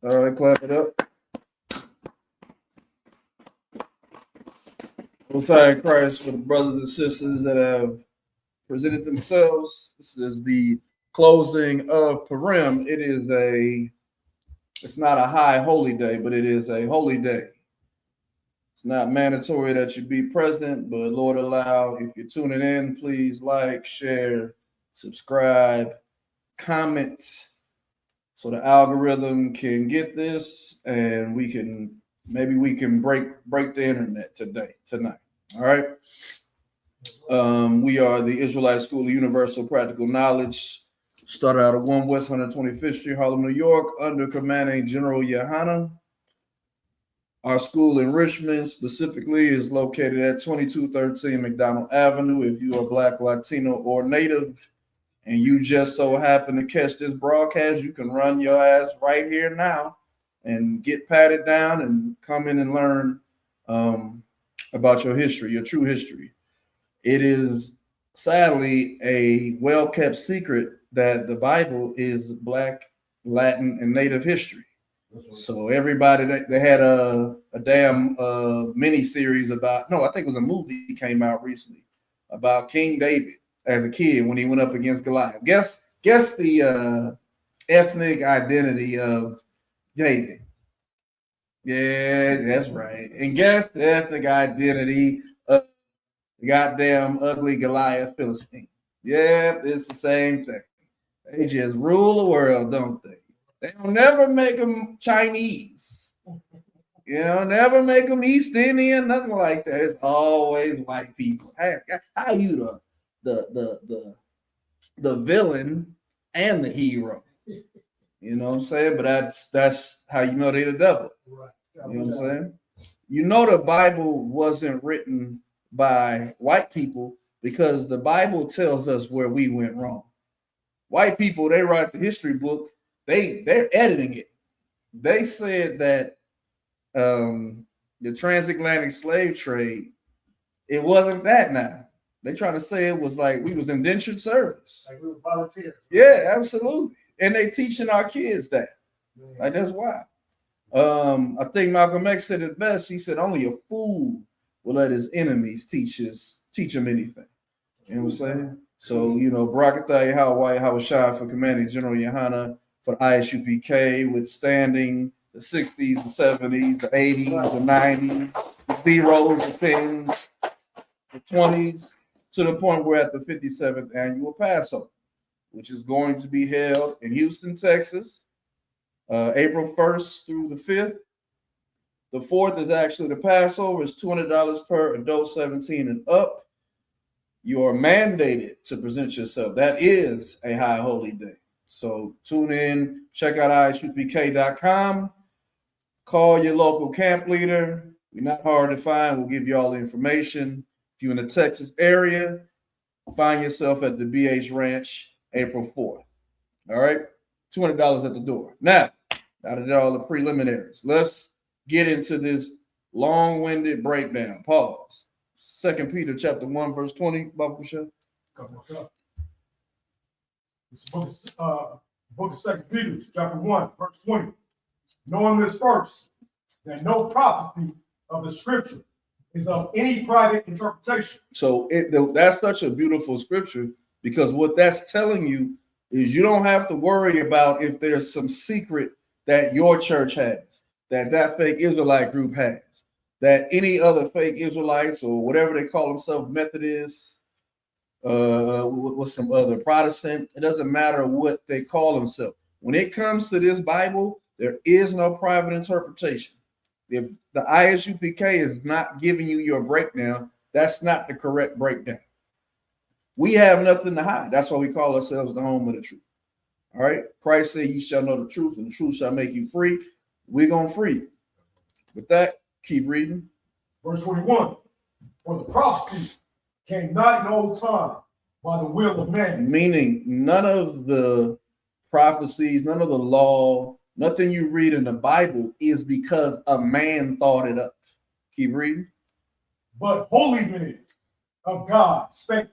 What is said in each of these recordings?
All right, clap it up. Most High in Christ for the brothers and sisters that have presented themselves. This is the closing of Purim. It's not a high holy day, but it is a holy day. It's not mandatory that you be present, but Lord allow, if you're tuning in, please like, share, subscribe, comment, so the algorithm can get this and we can break the internet tonight. All right. We are the Israelite School of Universal Practical Knowledge. Started out at 1 West 125th Street, Harlem, New York, under commanding General Yohana. Our school in Richmond specifically is located at 2213 McDonald Avenue. If you are Black, Latino, or Native, and you just so happen to catch this broadcast, you can run your ass right here now and get patted down and come in and learn about your history, your true history. It is sadly a well-kept secret that the Bible is Black, Latin, and Native history. So everybody, they had a damn mini series about, no, I think it was a movie that came out recently about King David as a kid when he went up against Goliath. Guess the ethnic identity of David. Yeah, that's right. And guess the ethnic identity of the goddamn ugly Goliath Philistine. Yeah, it's the same thing. They just rule the world, don't they? They don't never make them Chinese. Never make them East Indian, nothing like that. It's always white people. How you the villain and the hero? You know what I'm saying? But that's how you know they're the devil. Right. You know what I'm saying? The Bible wasn't written by white people because the Bible tells us where we went wrong. White people, they write the history book. They're editing it. They said that the transatlantic slave trade, it wasn't that now. They try to say it was like we was indentured service. Like we were volunteers. Yeah, absolutely. And they teaching our kids that. Man. Like that's why. I think Malcolm X said it best. He said only a fool will let his enemies teach him anything. You know what I'm saying? So, Barakatha Hawaii Hawashai for commanding General Yohana for the Isupk, withstanding the 60s, the 70s, the 80s, the 90s, the zeros, the 10s, the 20s, to the point we're at the 57th annual Passover, which is going to be held in Houston, Texas, April 1st through the 5th. The 4th is actually the Passover. It's $200 per adult 17 and up. You are mandated to present yourself. That is a high holy day. So tune in, check out isupk.com, call your local camp leader. We're not hard to find. We'll give you all the information. If you're in the Texas area, find yourself at the BH Ranch April 4th. All right? $200 at the door. Now, out of all the preliminaries, let's get into this long-winded breakdown. Pause. 2 Peter chapter 1, verse 20, Baba Kusha. This book of 2 Peter chapter 1, verse 20. Knowing this first, that no prophecy of the scripture is of any private interpretation. So that's such a beautiful scripture, because what that's telling you is you don't have to worry about if there's some secret that your church has, that fake Israelite group has, that any other fake Israelites or whatever they call themselves, Methodists, with some other Protestant, it doesn't matter what they call themselves. When it comes to this Bible, there is no private interpretation. If the ISUPK is not giving you your breakdown, that's not the correct breakdown. We have nothing to hide. That's why we call ourselves the home of the truth. All right. Christ said, "Ye shall know the truth, and the truth shall make you free." We're going to free you. With that, keep reading. Verse 21. For the prophecy came not in old time by the will of man. Meaning none of the prophecies, none of the law, nothing you read in the Bible is because a man thought it up. Keep reading. But holy men of God spake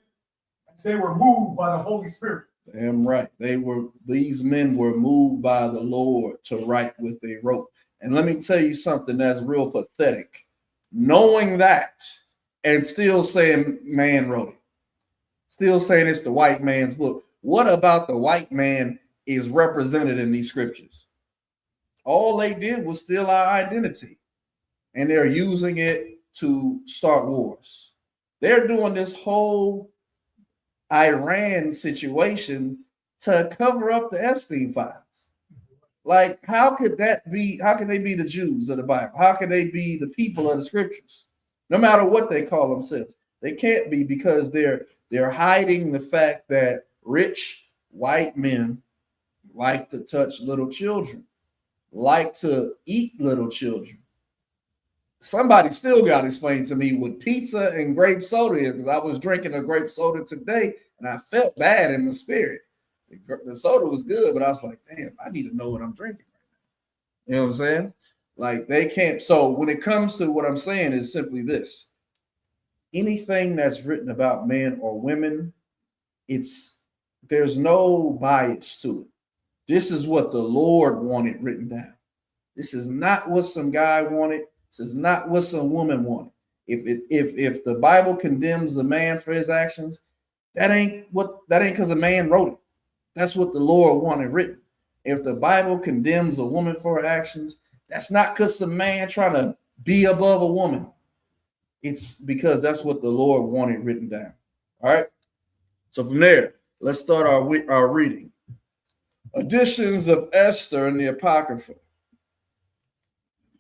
as they were moved by the Holy Spirit. Damn right. These men were moved by the Lord to write what they wrote. And let me tell you something that's real pathetic. Knowing that and still saying man wrote it. Still saying it's the white man's book. What about the white man is represented in these scriptures? All they did was steal our identity. And they're using it to start wars. They're doing this whole Iran situation to cover up the Epstein files. Like, how could that be? How can they be the Jews of the Bible? How can they be the people of the scriptures? No matter what they call themselves, they can't be, because they're hiding the fact that rich white men like to touch little children, like to eat little children. Somebody still got to explain to me what pizza and grape soda is, because I was drinking a grape soda today and I felt bad in my spirit. The soda was good, but I was like, damn, I need to know what I'm drinking right now. You know what I'm saying? Like, they can't. So when it comes to what I'm saying is simply this: anything that's written about men or women, there's no bias to it. This is what the Lord wanted written down. This is not what some guy wanted. This is not what some woman wanted. If the Bible condemns a man for his actions, that ain't because a man wrote it. That's what the Lord wanted written. If the Bible condemns a woman for her actions, that's not because some man trying to be above a woman. It's because that's what the Lord wanted written down. All right. So from there, let's start our reading. Editions of Esther and the Apocrypha.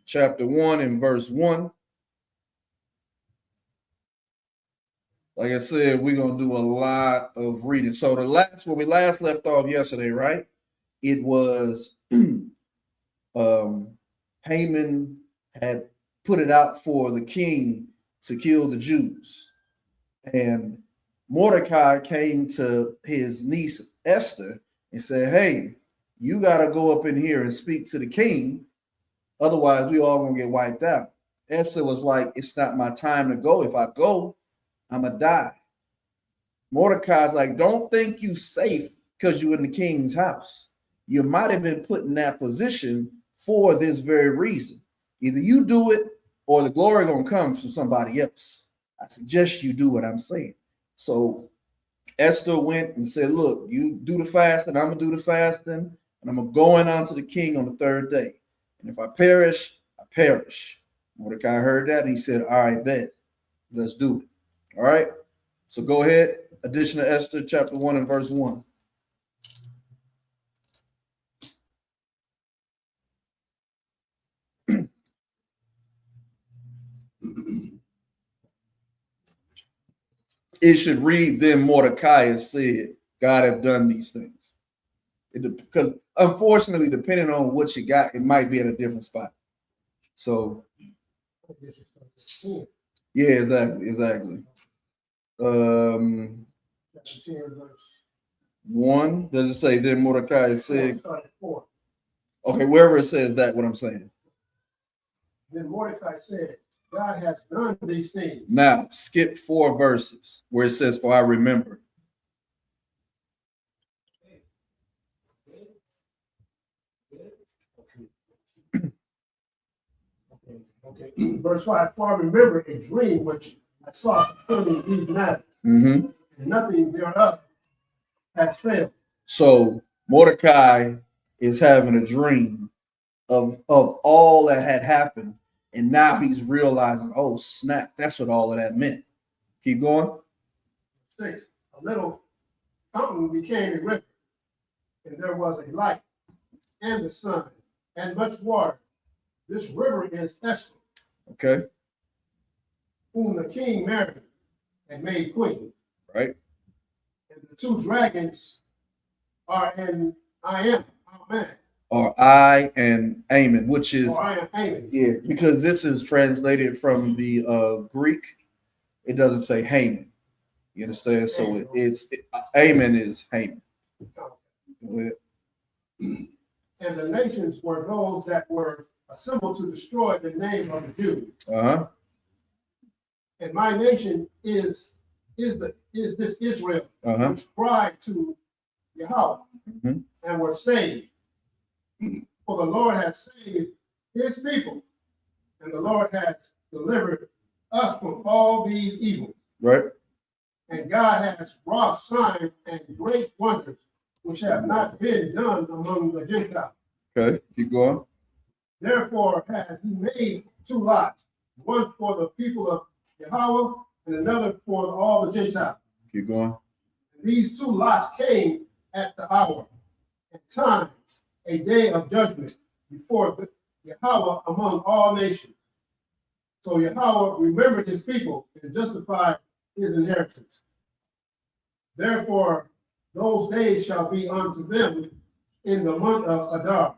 Chapter 1 and verse 1. Like I said, we're going to do a lot of reading. So where we last left off yesterday, right? It was Haman had put it out for the king to kill the Jews. And Mordecai came to his niece Esther and said, hey, you got to go up in here and speak to the king. Otherwise, we all going to get wiped out. Esther was like, it's not my time to go. If I go, I'm going to die. Mordecai's like, don't think you safe because you're in the king's house. You might have been put in that position for this very reason. Either you do it or the glory going to come from somebody else. I suggest you do what I'm saying. So Esther went and said, look, you do the fasting, I'm going to do the fasting, and I'm going to go in unto the king on the third day. And if I perish, I perish. Mordecai heard that and he said, all right, bet. Let's do it. All right. So go ahead. Edition of Esther, chapter 1 and verse 1. It should read, then Mordecai said, God have done these things. Because unfortunately, depending on what you got, it might be at a different spot. So, yeah, exactly. 1, does it say then Mordecai said? Okay, wherever it says that, what I'm saying. Then Mordecai said, God has done these things. Now, skip 4 verses where it says, for I remember. Okay. Verse 5, for I remember a dream which I saw concerning these matters, and nothing thereof has failed. So Mordecai is having a dream of all that had happened, and now he's realizing, oh snap, that's what all of that meant. Keep going. 6, a little fountain became a river, and there was a light and the sun and much water. This river is Esther, okay, whom the king married and made queen. Right. And the 2 dragons are in Amen. Or I and Amen, which is, Amen. Yeah, because this is translated from the Greek. It doesn't say Haman. You understand? So Amen is Haman. Go ahead. And the nations were those that were assembled to destroy the name of the Jews. And my nation is this Israel, which cried to Yahweh Mhm. and were saved. For the Lord has saved his people, and the Lord has delivered us from all these evils. Right. And God has wrought signs and great wonders, which have not been done among the Gentiles. Okay, keep going. Therefore has he made two lots, one for the people of Yahweh and another for all the Gentiles. Keep going. And these two lots came at the hour and time, a day of judgment before Yahweh among all nations. So Yahweh remembered his people and justified his inheritance. Therefore, those days shall be unto them in the month of Adar,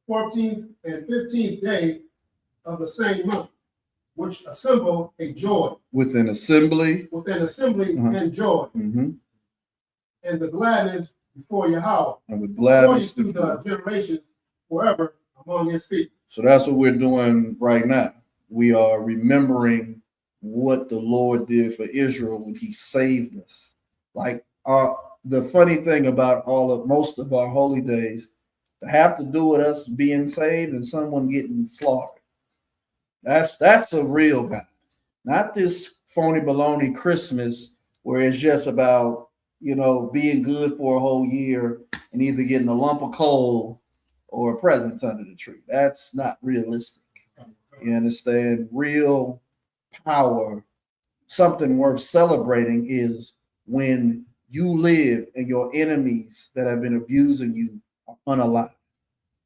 14th and 15th day of the same month, which assemble a joy. With an assembly. With an assembly Uh-huh. and joy. Mm-hmm. And the gladness before Yahweh. And with gladness. According to the generations forever among his people. So that's what we're doing right now. We are remembering what the Lord did for Israel when he saved us. Like the funny thing about most of our holy days, to have to do with us being saved and someone getting slaughtered. That's a real God. Not this phony baloney Christmas where it's just about, being good for a whole year and either getting a lump of coal or presents under the tree. That's not realistic. You understand? Real power, something worth celebrating is when you live and your enemies that have been abusing you are unalive.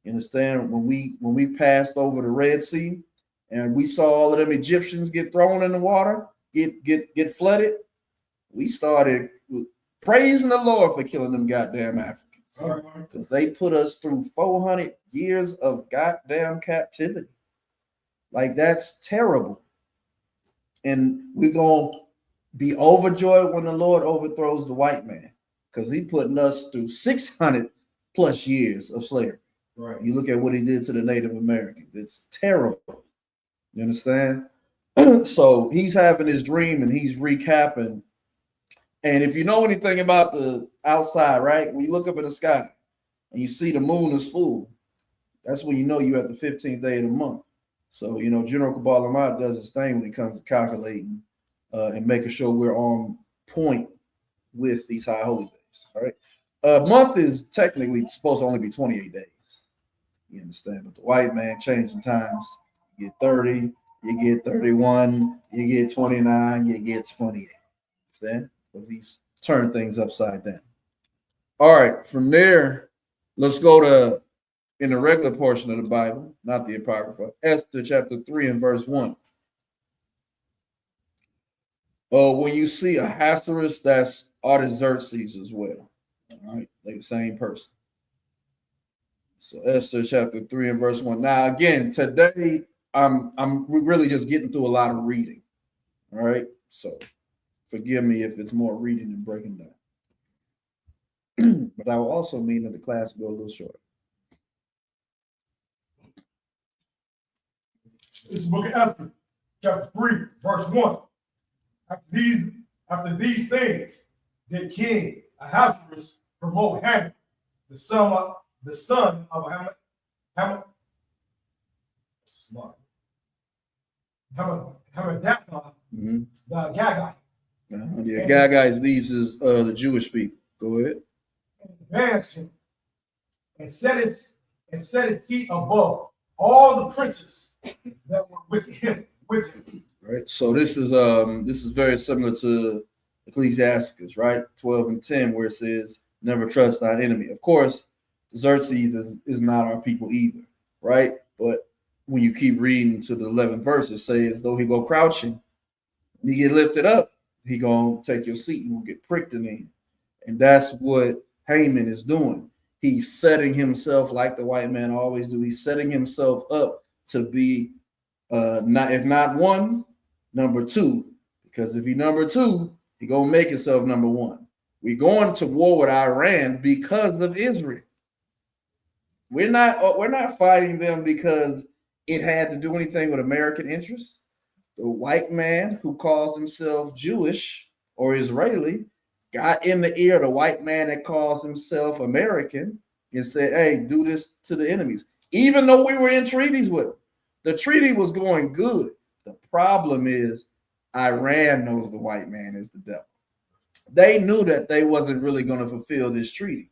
You understand? When we passed over the Red Sea and we saw all of them Egyptians get thrown in the water, get flooded, we started praising the Lord for killing them goddamn Africans. Because they put us through 400 years of goddamn captivity. Like, that's terrible. And we're going to be overjoyed when the Lord overthrows the white man, because he putting us through 600 plus years of slavery. Right. You look at what he did to the Native Americans. It's terrible. You understand? So he's having his dream and he's recapping. And if you know anything about the outside, right, when you look up in the sky and you see the moon is full, that's when you know you're at the 15th day of the month. So, General Kabbalah does his thing when it comes to calculating and making sure we're on point with these high holy days. All right. A month is technically supposed to only be 28 days. You understand? But the white man changing times. You get 30, you get 31, you get 29, you get 28. Understand? But he's turned things upside down. All right. From there, let's go to, in the regular portion of the Bible, not the Apocrypha, Esther chapter 3 and verse 1. When you see a Ahasuerus, that's Artaxerxes as well. All right, like the same person. So Esther chapter 3 and verse 1. Now, again, today we're really just getting through a lot of reading. All right. So forgive me if it's more reading than breaking down. But I will also mean that the class will go a little short. It's the book of Esther, chapter 3, verse 1. After these things, did King Ahasuerus promote Haman, the son of Hammedatha, Mm-hmm. the Gagai. Yeah, Gagai is the Jewish people. Go ahead. Advanced him and set his seat above all the princes that were with him. Right. So this is very similar to Ecclesiastes, right? 12 and 10, where it says, "Never trust thy enemy." Of course, Xerxes is not our people either, right? But when you keep reading to the 11th verse, it says, though he go crouching, he get lifted up, he gonna take your seat and will get pricked in the end. And that's what Haman is doing. He's setting himself, like the white man always do, he's setting himself up to be if not one, number two. Because if he number two, he gonna make himself number one. We're going to war with Iran because of Israel. We're not fighting them because it had to do anything with American interests. The white man who calls himself Jewish or Israeli got in the ear of the white man that calls himself American and said, hey, do this to the enemies. Even though we were in treaties with them, the treaty was going good. The problem is Iran knows the white man is the devil. They knew that they wasn't really going to fulfill this treaty,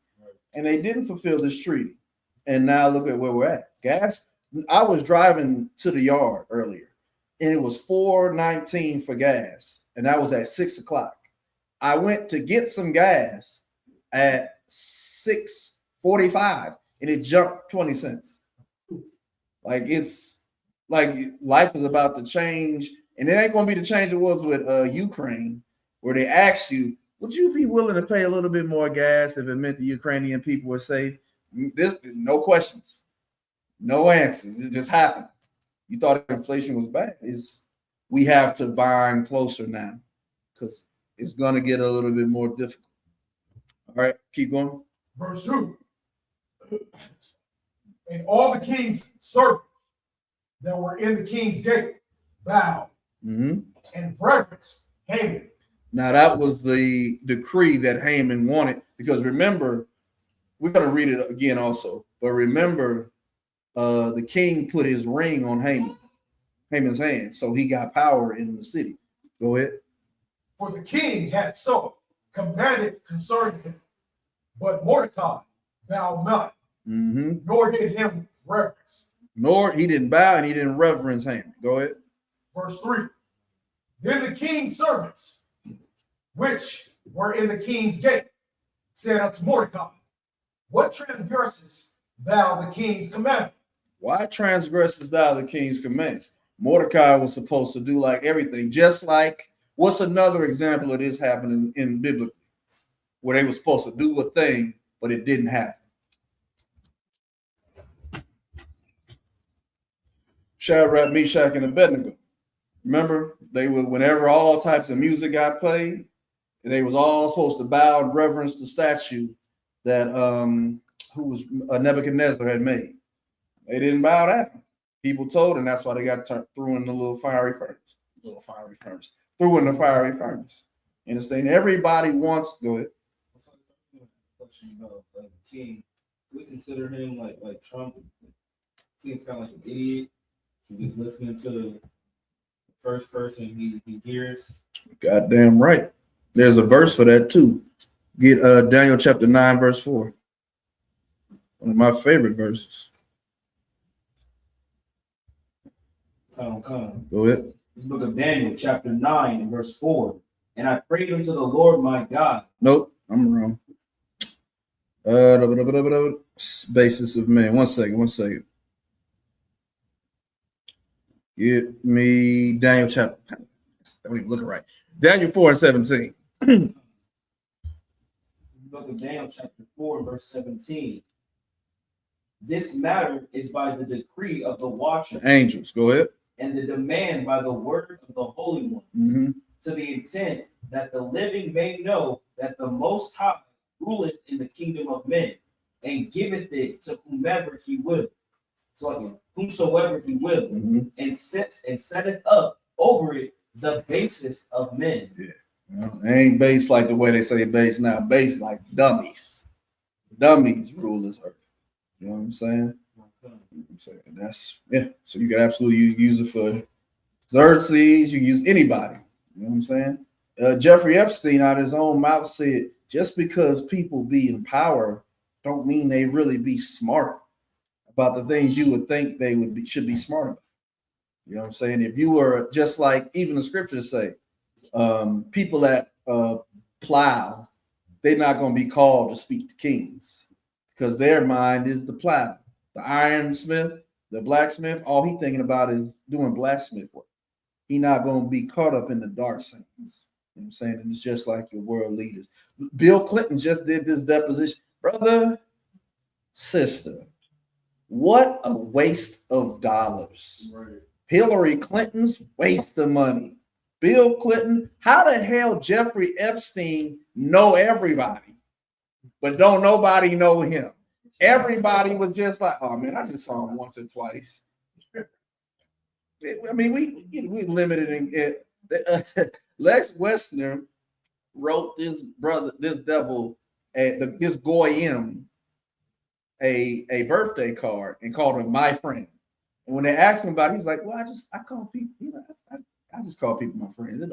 and they didn't fulfill this treaty. And now look at where we're at. Gas. I was driving to the yard earlier, and it was $4.19 for gas, and that was at 6 o'clock. I went to get some gas at 6:45, and it jumped 20 cents. Like, it's like life is about to change, and it ain't going to be the change it was with Ukraine, where they asked you, would you be willing to pay a little bit more gas if it meant the Ukrainian people were safe? This, no questions, no answers. It just happened. You thought inflation was bad. We have to bind closer now because it's going to get a little bit more difficult. All right, keep going. Verse 2. And all the king's servants that were in the king's gate bowed and reverenced Haman. Now, that was the decree that Haman wanted, because remember, we're going to read it again also, but remember, the king put his ring on Haman's hand, so he got power in the city. Go ahead. For the king had so commanded concerning him, but Mordecai bowed not, nor did him reverence. Nor he didn't bow and he didn't reverence Haman. Go ahead. Verse 3. Then the king's servants, which were in the king's gate, said unto Mordecai, what transgressest thou the king's commandment? Why transgressest thou the king's commandment? Mordecai was supposed to do like everything, just like, what's another example of this happening in biblically, where they were supposed to do a thing, but it didn't happen? Shadrach, Meshach, and Abednego. Remember, they were, whenever all types of music got played, they was all supposed to bow and reverence the statue that who was Nebuchadnezzar had made. They didn't bow down. People told, and that's why they got threw in the little fiery furnace. Threw in the fiery furnace. You understand? Everybody wants. Go ahead. Like king, we consider him like Trump. Seems kind of like an idiot. He's listening to the first person he hears. Goddamn right. There's a verse for that too. Get Daniel chapter 9, verse 4. One of my favorite verses. Come. Go ahead. This book of Daniel, chapter 9, and verse 4. And I prayed unto the Lord my God. Nope, I'm wrong. Basis of man. One second. Get me Daniel chapter. Don't even look it right. Daniel 4:17. Book of Daniel, chapter 4, verse 17. This matter is by the decree of the watcher. Angels, go ahead. And the demand by the word of the Holy One, to the intent that the living may know that the Most High ruleth in the kingdom of men, and giveth it to whomever he will. So again, whomsoever he will, and setteth up over it the basis of men. Yeah. You know, they ain't based like the way they say based now, based like dummies. Dummies rule this earth. You know what I'm saying? That's, yeah. So you can absolutely use it for Xerxes, you use anybody. You know what I'm saying? Jeffrey Epstein out of his own mouth said, just because people be in power don't mean they really be smart about the things you would think they should be smart about. You know what I'm saying? If you were just like even the scriptures say, people that plow, they're not going to be called to speak to kings because their mind is the plow. The ironsmith, the blacksmith, all he thinking about is doing blacksmith work. He not going to be caught up in the dark things. You know what I'm saying? And it's just like your world leaders. Bill Clinton just did this deposition. Brother, sister, what a waste of dollars. Right. Hillary Clinton's waste of money. Bill Clinton, how the hell Jeffrey Epstein know everybody, but don't nobody know him? Everybody was just like, oh man, I just saw him once or twice. I mean, we limited in it. Lex Wessner wrote this devil, this goyim, a birthday card and called him my friend. And when they asked him about it, he was like, "Well, I call people, I just call people my friends,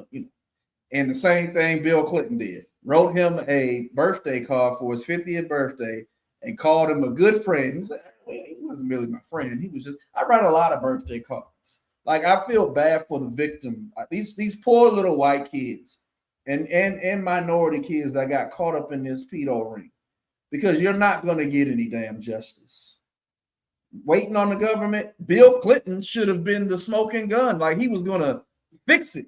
And the same thing Bill Clinton did. Wrote him a birthday card for his 50th birthday and called him a good friend. He said, well, he wasn't really my friend. He was just, I write a lot of birthday cards. Like, I feel bad for the victim. These poor little white kids and minority kids that got caught up in this pedo ring, because you're not going to get any damn justice. Waiting on the government. Bill Clinton should have been the smoking gun. Like, he was going to fix it.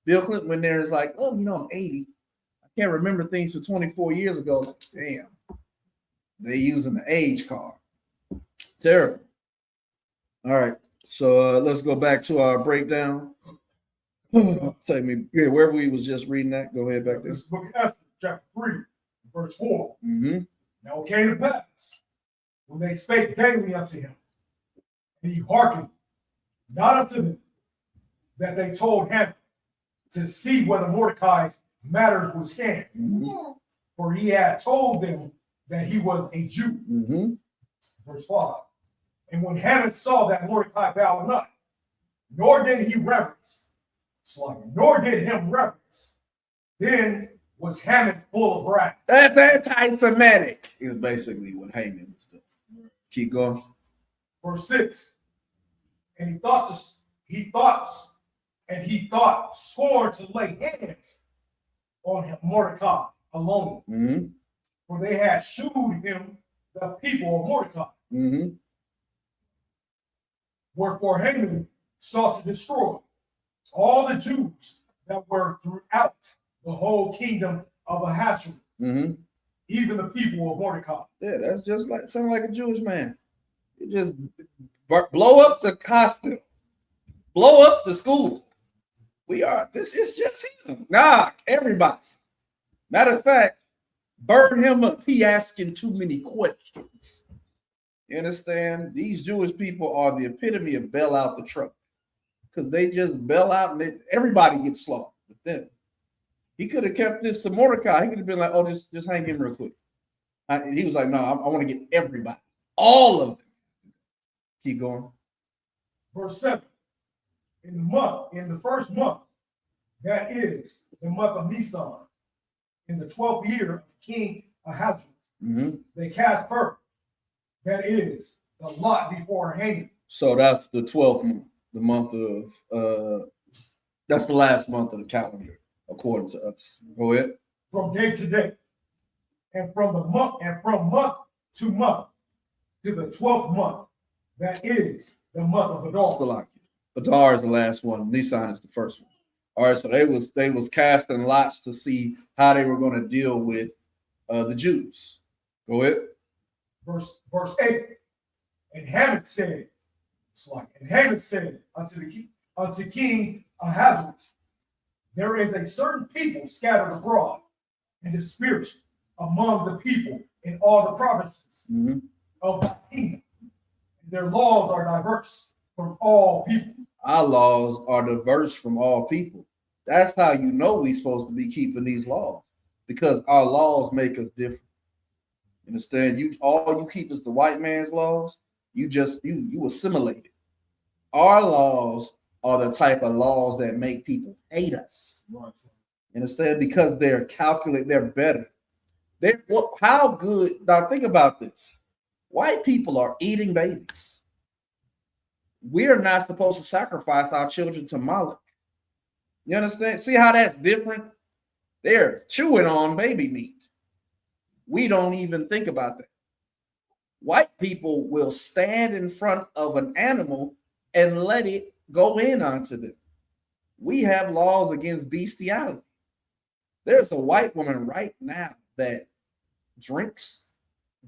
Bill Clinton went there and was like, oh, I'm 80. I can't remember things from 24 years ago. Damn. They using the age card. Terrible. All right. So let's go back to our breakdown. Take me, wherever we was just reading that. Go ahead back there. This book of Esther, chapter 3, verse 4. Mm-hmm. Now it came to pass, when they spake daily unto him, and he hearkened not unto them, that they told him to see whether Mordecai's matters would stand. Mm-hmm. For he had told them that he was a Jew. Mm-hmm. Verse 5. And when Haman saw that Mordecai bowed not, nor did he reverence, nor did him reverence, then was Haman full of wrath. That's anti-Semitic, is basically what Haman was doing. Keep going. Verse 6. And he thought scorn to lay hands on Mordecai alone. Mm-hmm. For they had shewed him the people of Mordecai. Mm-hmm. Wherefore Haman sought to destroy all the Jews that were throughout the whole kingdom of Ahasuerus, Mm-hmm. even the people of Mordecai. Yeah, that's just like something like a Jewish man. You just blow up the hospital, blow up the school. This is just him. Nah, everybody. Matter of fact, burn him up. He asking too many questions. You understand? These Jewish people are the epitome of bail out the truck, because they just bail out and everybody gets slaughtered with them. He could have kept this to Mordecai. He could have been like, oh, just hang him real quick. He was like, no, I want to get everybody, all of them. Keep going. Verse 7. In the first month, that is the month of Nisan, in the 12th year of King Ahasuerus, they cast Purim, that is the lot before Haman. So that's the 12th month, the month of, that's the last month of the calendar, according to us. Go ahead. From day to day, and from month to month, to the 12th month, that is the month of Adar. Adar is the last one. Nisan is the first one. All right, so they was casting lots to see how they were going to deal with the Jews. Go ahead. Verse 8. And Haman said unto King Ahasuerus, there is a certain people scattered abroad and dispersed among the people in all the provinces of the kingdom. Their laws are diverse from all people. Our laws are diverse from all people. That's how you know we're supposed to be keeping these laws, because our laws make us different. You understand? All you keep is the white man's laws. You assimilate it. Our laws are the type of laws that make people hate us. You understand? Because they're calculated, they're better. How good? Now think about this. White people are eating babies. We're not supposed to sacrifice our children to Moloch. You understand? See how that's different? They're chewing on baby meat. We don't even think about that. White people will stand in front of an animal and let it go in onto them. We have laws against bestiality. There's a white woman right now that drinks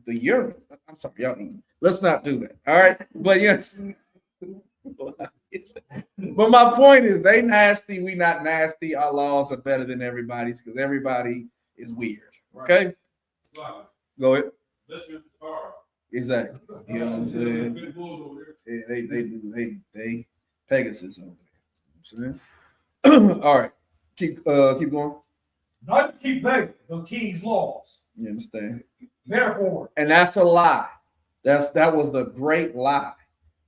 the urine. I'm sorry, y'all. Let's not do that. All right. But yes. But my point is, they nasty, we not nasty. Our laws are better than everybody's, because everybody is weird. Okay? Right. Go ahead. Let's get the car. Exactly. You know what I'm saying? Yeah, they Pegasus over there. You know what I'm saying? All right. Keep going. Neither keep they the king's laws. You understand? Therefore, And that's a lie. That was the great lie,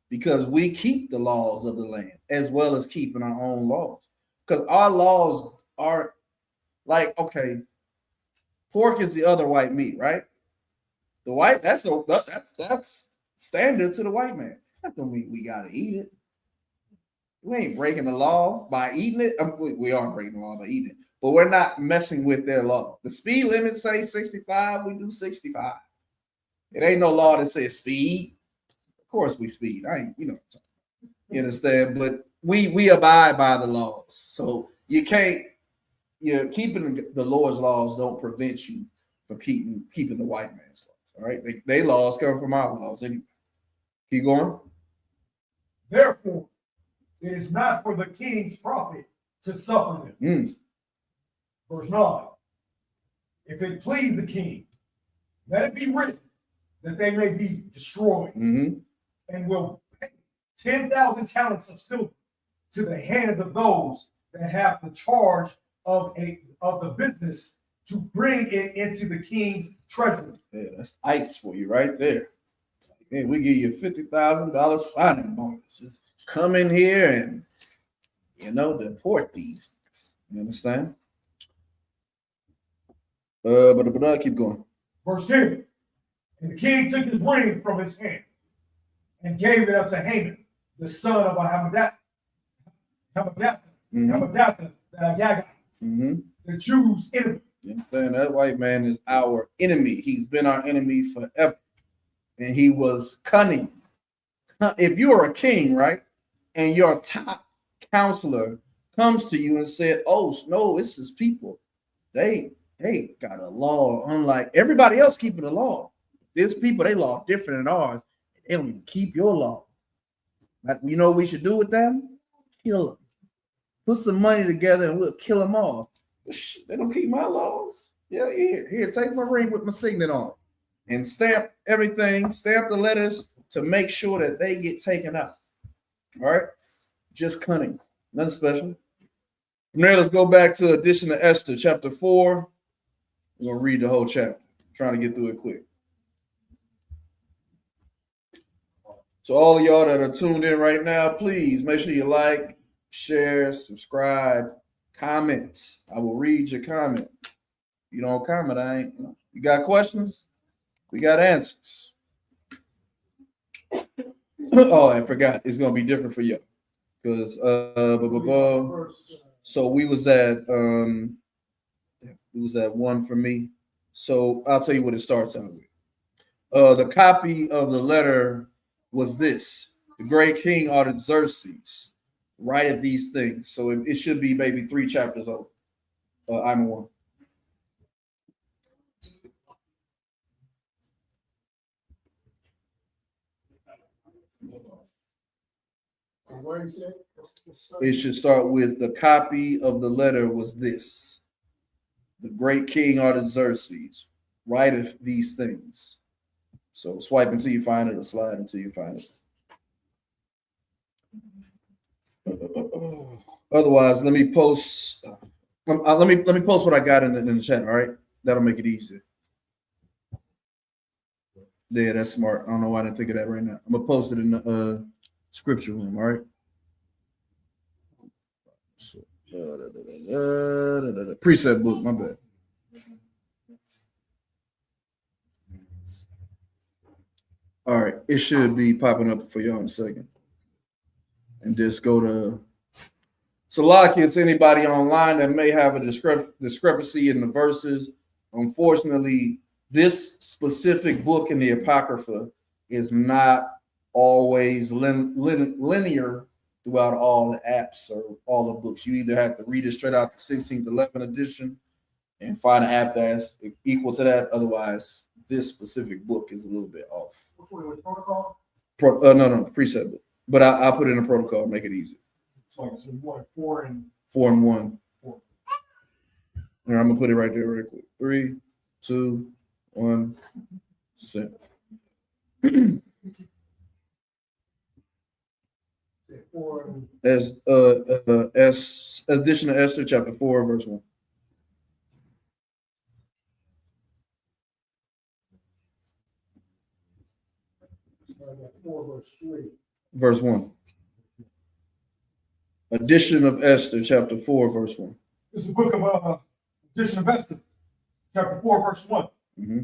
because we keep the laws of the land as well as keeping our own laws. Because our laws are like, okay, pork is the other white meat, right? The white that's standard to the white man. That don't mean we gotta eat it. We ain't breaking the law by eating it. We are breaking the law by eating it, but we're not messing with their law. The speed limit say 65, we do 65. It ain't no law that says speed. Of course we speed. I ain't, you understand? But we abide by the laws. So you can't, keeping the Lord's laws don't prevent you from keeping the white man's laws. All right. They laws come from our laws anyway. Keep going. therefore, it is not for the king's profit to suffer them. Verse 9. If it please the king, let it be written that they may be destroyed, and will pay 10,000 talents of silver to the hands of those that have the charge of the business to bring it into the king's treasury. Yeah, that's ice for you right there. Hey, we give you $50,000 signing bonus. Just come in here and deport these things. You understand? But keep going. Verse 10. And the king took his ring from his hand and gave it up to Haman, the son of Hammedatha, the Jews' enemy. You understand? That white man is our enemy. He's been our enemy forever. And he was cunning. If you are a king, right, and your top counselor comes to you and said, oh, no, it's his people. They got a law unlike everybody else keeping the law. These people, they law different than ours. They don't even keep your law. Like, you know what we should do with them? Kill them. Put some money together and we'll kill them all. They don't keep my laws. Yeah, here, take my ring with my signet on it. And stamp everything, stamp the letters to make sure that they get taken out. All right? Just cunning. Nothing special. From there, let's go back to Edition of Esther, chapter 4. We're going to read the whole chapter. I'm trying to get through it quick. So all of y'all that are tuned in right now, please make sure you like, share, subscribe, comment. I will read your comment. If you don't comment, I ain't. You got questions? We got answers. Oh, I forgot. It's gonna be different for you, because so we was at 1 for me. So I'll tell you what it starts out with. The copy of the letter was this: the great King Artaxerxes writeth these things. So it should be maybe 3 chapters old. I'm 1. It should start with the copy of the letter was this: the great King Artaxerxes writeth these things. So swipe until you find it, or slide until you find it. Otherwise, let me post. Let me post what I got in the chat. All right, that'll make it easier. Yeah, that's smart. I don't know why I didn't think of that right now. I'm gonna post it in the scripture room. All right. Precept book. My bad. All right, it should be popping up for y'all in a second. And just go to Salakia. It's anybody online that may have a discrepancy in the verses. Unfortunately, this specific book in the Apocrypha is not always linear throughout all the apps or all the books. You either have to read it straight out the 1611 edition and find an app that's equal to that. Otherwise, this specific book is a little bit off. Which one was protocol? No, precept book. But I'll put it in a protocol, make it easy. So you want 4 and 4 and 1. 4. All right, I'm gonna put it right there, real quick. 3, 2, 1. Set. As edition of Esther, chapter 4, verse 1. 4, verse 3. Verse 1. Edition of Esther, chapter 4, verse 1. This is the book of edition of Esther, chapter 4, verse 1. Mm-hmm.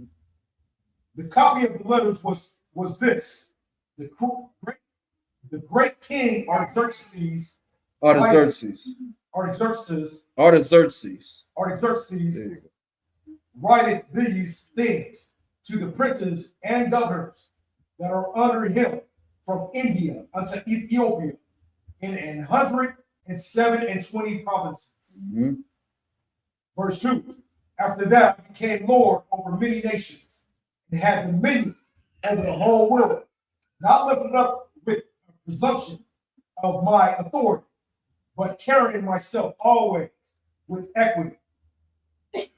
The copy of the letters was this: the great king Artaxerxes, Artaxerxes. Artaxerxes, Artaxerxes. Artaxerxes There you go. writeth these things to the princes and governors that are under him from India unto Ethiopia in 127 provinces. Mm-hmm. Verse 2. After that, I became Lord over many nations and had dominion over the whole world, not lifted up with presumption of my authority, but carrying myself always with equity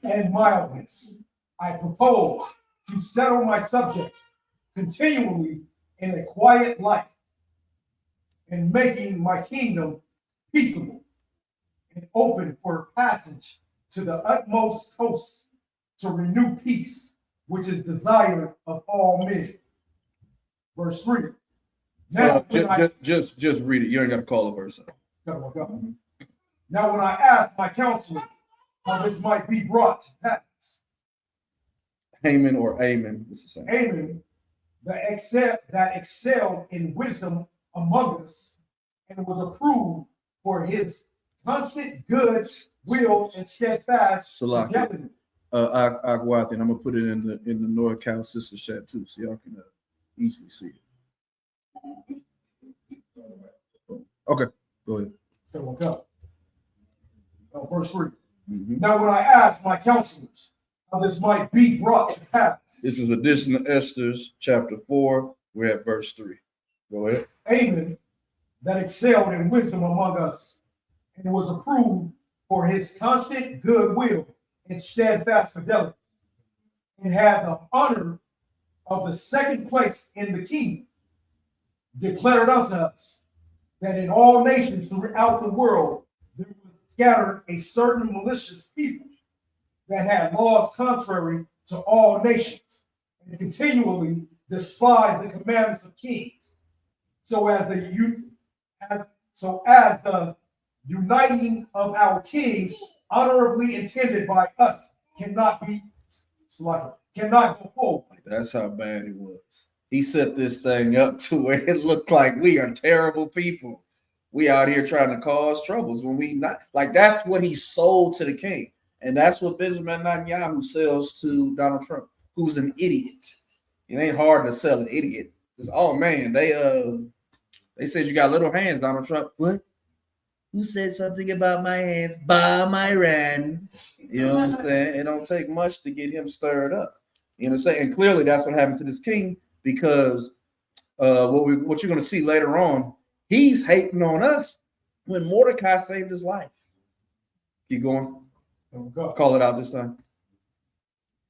and mildness. I propose to settle my subjects continually in a quiet life and making my kingdom peaceable and open for passage to the utmost coasts to renew peace, which is desired of all men. Verse 3. Now, just read it. You ain't got to call a verse out. Now, when I asked my counselor how this might be brought to pass, Haman or Amen, it's the same. Haman, that excelled in wisdom among us and was approved for his constant good will and steadfast fidelity. Akwati, and I'm gonna put it in the NorCal sister chat too, so y'all can easily see it. Okay, go ahead. Verse 3. Mm-hmm. Now, when I asked my counselors how this might be brought to pass, This is edition of Esther's chapter 4. We're at verse 3. Go ahead. Haman, that excelled in wisdom among us and was approved for his constant good will and steadfast fidelity, and had the honor of the second place in the kingdom, declared unto us that in all nations throughout the world there was scattered a certain malicious people that had laws contrary to all nations, and continually despised the commandments of kings, so as the uniting of our kings, honorably intended by us, cannot go forward. That's how bad it was. He set this thing up to where it looked like we are terrible people. We out here trying to cause troubles when we not. Like, that's what he sold to the king. And that's what Benjamin Netanyahu sells to Donald Trump, who's an idiot. It ain't hard to sell an idiot. Because, oh man, they said you got little hands, Donald Trump. What? Who said something about my hands? Bomb Iran. You know what I'm saying? It don't take much to get him stirred up. You know what I'm saying? And clearly that's what happened to this king, because what you're going to see later on, he's hating on us when Mordecai saved his life. Keep going. Call it out this time.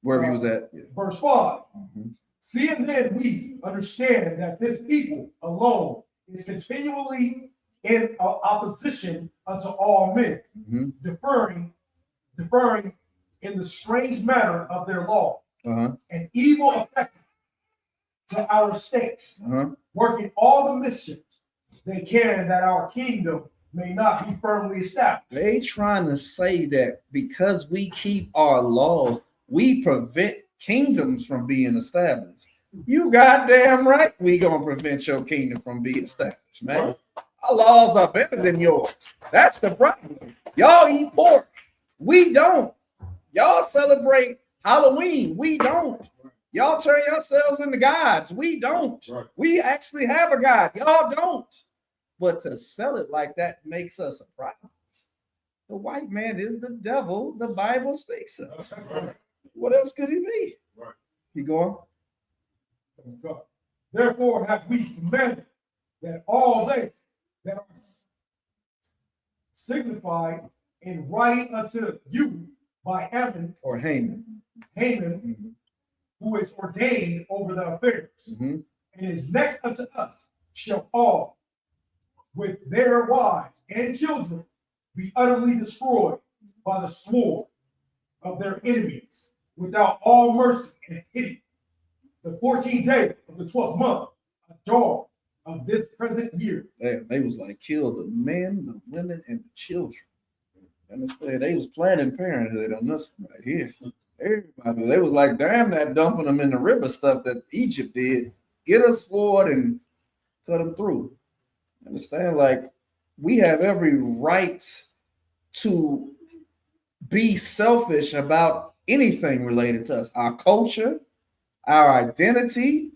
Wherever he was at. Yeah. Verse 5. Mm-hmm. Seeing then we understand that this people alone is continually in opposition unto all men, mm-hmm. deferring in the strange manner of their law, and evil effect to our state, working all the mischief they can that our kingdom may not be firmly established. They trying to say that because we keep our law, we prevent kingdoms from being established. You goddamn right we gonna prevent your kingdom from being established, man. Our laws are better than yours. That's the problem. Y'all eat pork. We don't. Y'all celebrate Halloween. We don't. Y'all turn yourselves into gods. We don't. We actually have a God. Y'all don't. But to sell it like that makes us a problem. The white man is the devil. The Bible speaks of. What else could he be? Keep going. Therefore have we commanded that all they that are signified in writing unto you by Ammon or Haman, mm-hmm. who is ordained over the affairs, mm-hmm. and is next unto us, shall all with their wives and children be utterly destroyed by the sword of their enemies, without all mercy and pity. The 14th day of the 12th month, Adar, of this present year. They was like, kill the men, the women, and the children. Understand? They was planning parenthood on this one right here. Everybody, they was like, damn, that dumping them in the river stuff that Egypt did. Get a sword and cut them through. Understand? Like, we have every right to be selfish about anything related to us, our culture, our identity,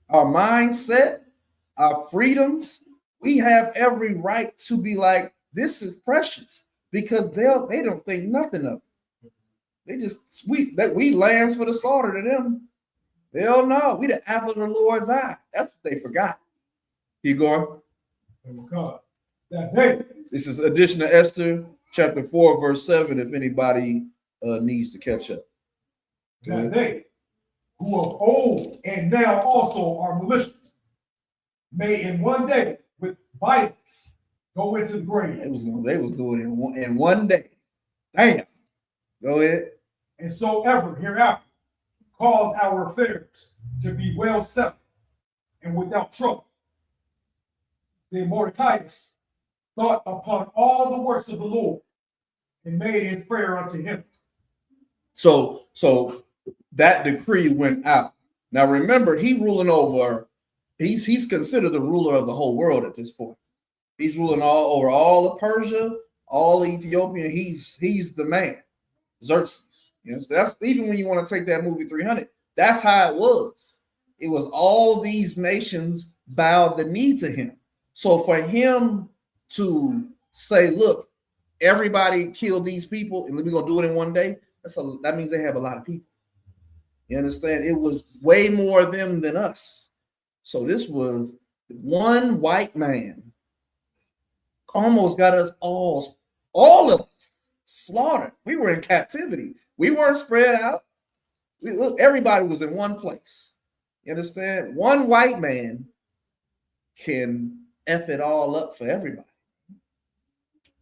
our mindset, our freedoms. We have every right to be like, this is precious, because they don't think nothing of it. They just we lambs for the slaughter to them. They don't know. We the apple of the Lord's eye. That's what they forgot. Keep going. That day. This is addition to Esther chapter 4, verse 7, if anybody needs to catch up. That they, who of old and now also are malicious, may in one day with violence go into the grave. They was doing it in one day. Damn. Go ahead. And so ever hereafter cause our affairs to be well settled and without trouble. Then Mordecai thought upon all the works of the Lord and made his prayer unto him. So that decree went out. Now remember, he's ruling over, he's considered the ruler of the whole world at this point. He's ruling over all of Persia, all Ethiopia. He's the man. Xerxes. You know, so that's even when you want to take that movie 300, that's how it was. It was all these nations bowed the knee to him. So for him to say, look, everybody killed these people and we're gonna do it in one day, that means they have a lot of people. You understand? It was way more them than us. So this was one white man almost got us all of us slaughtered. We were in captivity. We weren't spread out. Everybody was in one place. You understand? One white man can F it all up for everybody.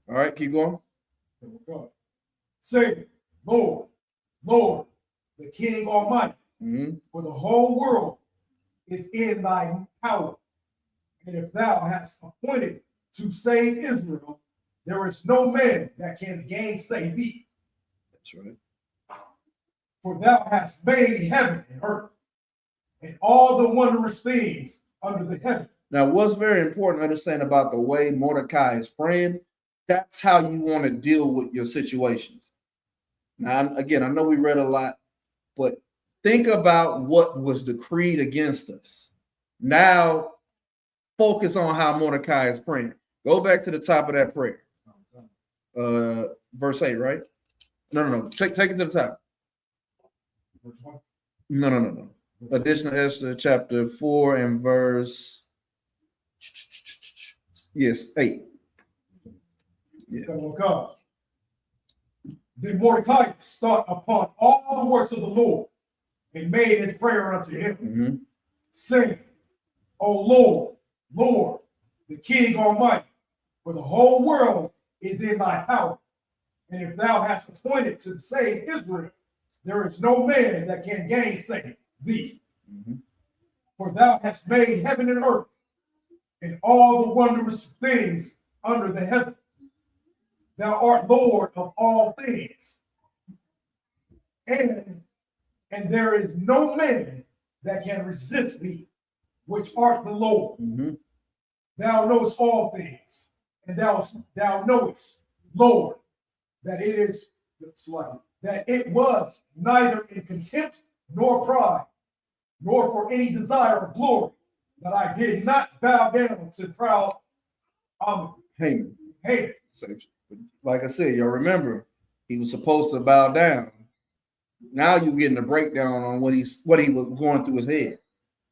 All right, keep going. Say, Lord, Lord, the King Almighty, for the whole world is in thy power. And if thou hast appointed to save Israel, there is no man that can gainsay thee. That's right. For thou hast made heaven and earth, and all the wondrous things under the heaven. Now, what's very important to understand about the way Mordecai is praying, that's how you want to deal with your situations. Now, again, I know we read a lot, but think about what was decreed against us. Now, focus on how Mordecai is praying. Go back to the top of that prayer. Verse 8, right? No. Take it to the top. Verse 1. No. Addition to Esther chapter 4 and verse 8. Yeah. Then Mordecai thought upon all the works of the Lord and made his prayer unto him, saying, O Lord, Lord, the King Almighty, for the whole world is in thy power. And if thou hast appointed to save Israel, there is no man that can gainsay thee. For thou hast made heaven and earth, and all the wondrous things under the heaven. Thou art Lord of all things. And there is no man that can resist thee, which art the Lord. Thou knowest all things, and thou knowest, Lord, that it was neither in contempt nor pride, nor for any desire of glory, that I did not bow down to proud Haman. Haman. Like I said, y'all remember, he was supposed to bow down. Now you're getting a breakdown on what he was going through his head.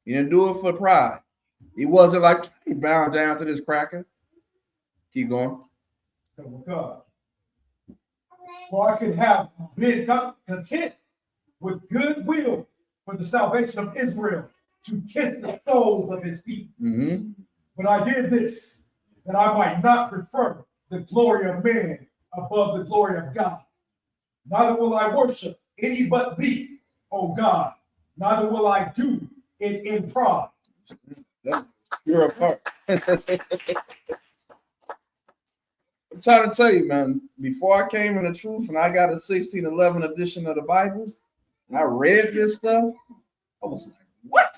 He didn't do it for pride. He wasn't like he bowed down to this cracker. Keep going. For I could have been content with good will for the salvation of Israel, to kiss the soles of his feet. But I did this, that I might not prefer the glory of man above the glory of God. Neither will I worship any but thee, O God. Neither will I do it in pride. That's You're a part. I'm trying to tell you, man, before I came in the truth and I got a 1611 edition of the Bible, and I read this stuff, I was like, what?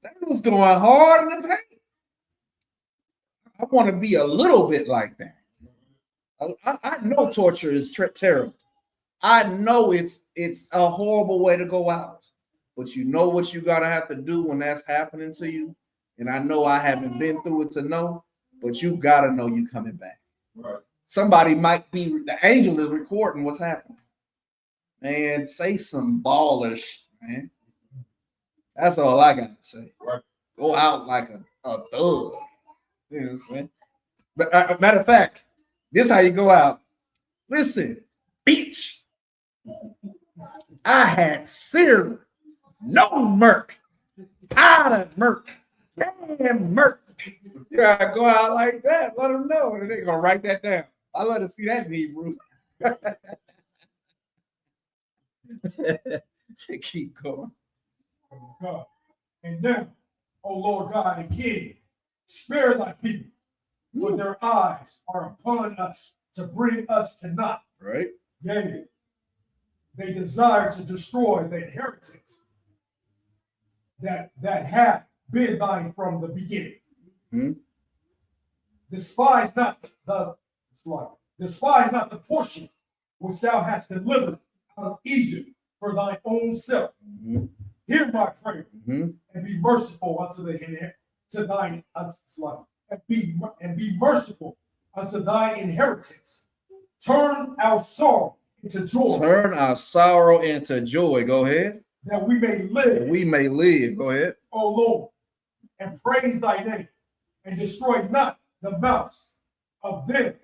That was going hard in the paint. I want to be a little bit like that. I know torture is terrible. I know it's a horrible way to go out. But you know what you gotta have to do when that's happening to you. And I know I haven't been through it to know, but you gotta know you coming back. Right. Somebody might be, the angel is recording what's happening. Man, say some ballish, man. That's all I gotta say. Right. Go out like a thug. You know what I'm saying? But matter of fact, this is how you go out. Listen, beach. I had cereal, no murk, powder murk, damn murk. You gotta go out like that. Let them know, and they're gonna write that down. I let them see that in Hebrew. Keep going. Oh God. And now, O Lord God and King, spare thy people, for their eyes are upon us to bring us to naught. Right? Yea, they desire to destroy the inheritance that hath been thine from the beginning. Hmm? Despise not the portion which thou hast delivered out of Egypt for thine own self. Mm-hmm. Hear my prayer, Mm-hmm. and be merciful unto be merciful unto thine inheritance. Turn our sorrow into joy. Turn our sorrow into joy. Go ahead. That we may live. That we may live. Go ahead. O Lord, and praise thy name, and destroy not the mouths of them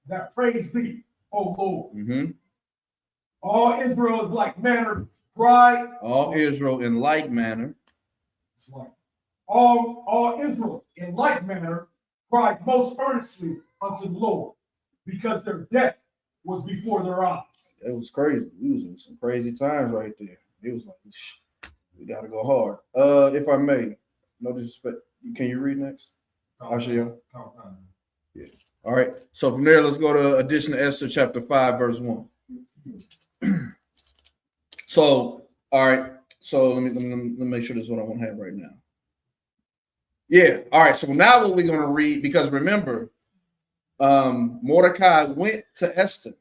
that praise thee, O Lord. Mm-hmm. All Israel is like manner cried. All Israel in like manner. It's like all Israel in like manner cried most earnestly unto the Lord, because their death was before their eyes. It was crazy. We was in some crazy times right there. It was like, we gotta go hard. If I may, no disrespect. Can you read next? Ashia? Yeah. All right. So from there, let's go to Addition to Esther, chapter 5, verse 1. So, all right. So let me make sure this is what I want to have right now. Yeah. All right. So now what we're going to read, because remember, Mordecai went to Esther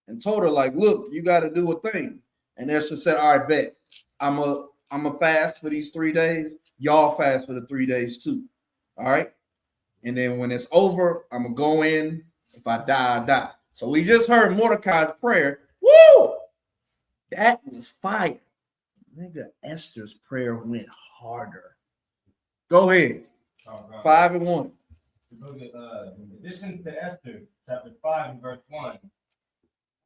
and told her, like, look, you got to do a thing. And Esther said, all right, bet. I'm a fast for these 3 days. Y'all fast for the 3 days too. All right. And then when it's over, I'm going to go in. If I die, I die. So we just heard Mordecai's prayer. Woo! That was fire. Nigga, Esther's prayer went harder. Go ahead. 5 and 1. Addition to Esther, chapter 5 and verse 1.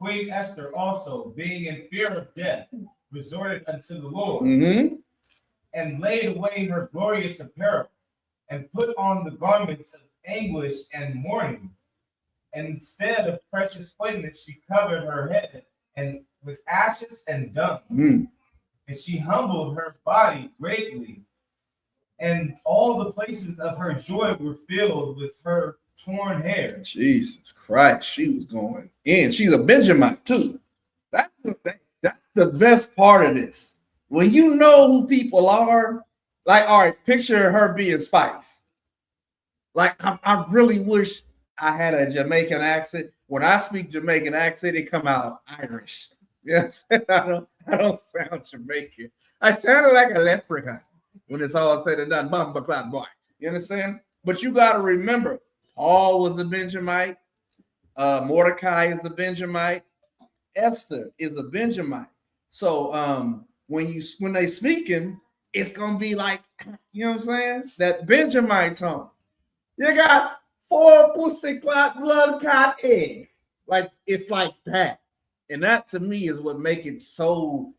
Queen Esther also, being in fear of death, resorted unto the Lord, and laid away her glorious apparel, and put on the garments of anguish and mourning. And instead of precious ointment, she covered her head and with ashes and dung. And she humbled her body greatly. And all the places of her joy were filled with her torn hair. Jesus Christ, she was going in. She's a Benjamite too. That's the best part of this. When you know who people are, like, all right, picture her being Spice. Like, I really wish I had a Jamaican accent. When I speak Jamaican accent, it come out Irish. Yes, I don't sound Jamaican. I sounded like a leprechaun when it's all said and done. Boy. You understand? But you got to remember, Paul was a Benjamite. Mordecai is a Benjamite. Esther is a Benjamite. So when they speaking, it's gonna be like, you know what I'm saying? That Benjamite tone. You got 4 pussy clot blood clot egg. Like, it's like that. And that to me is what make it so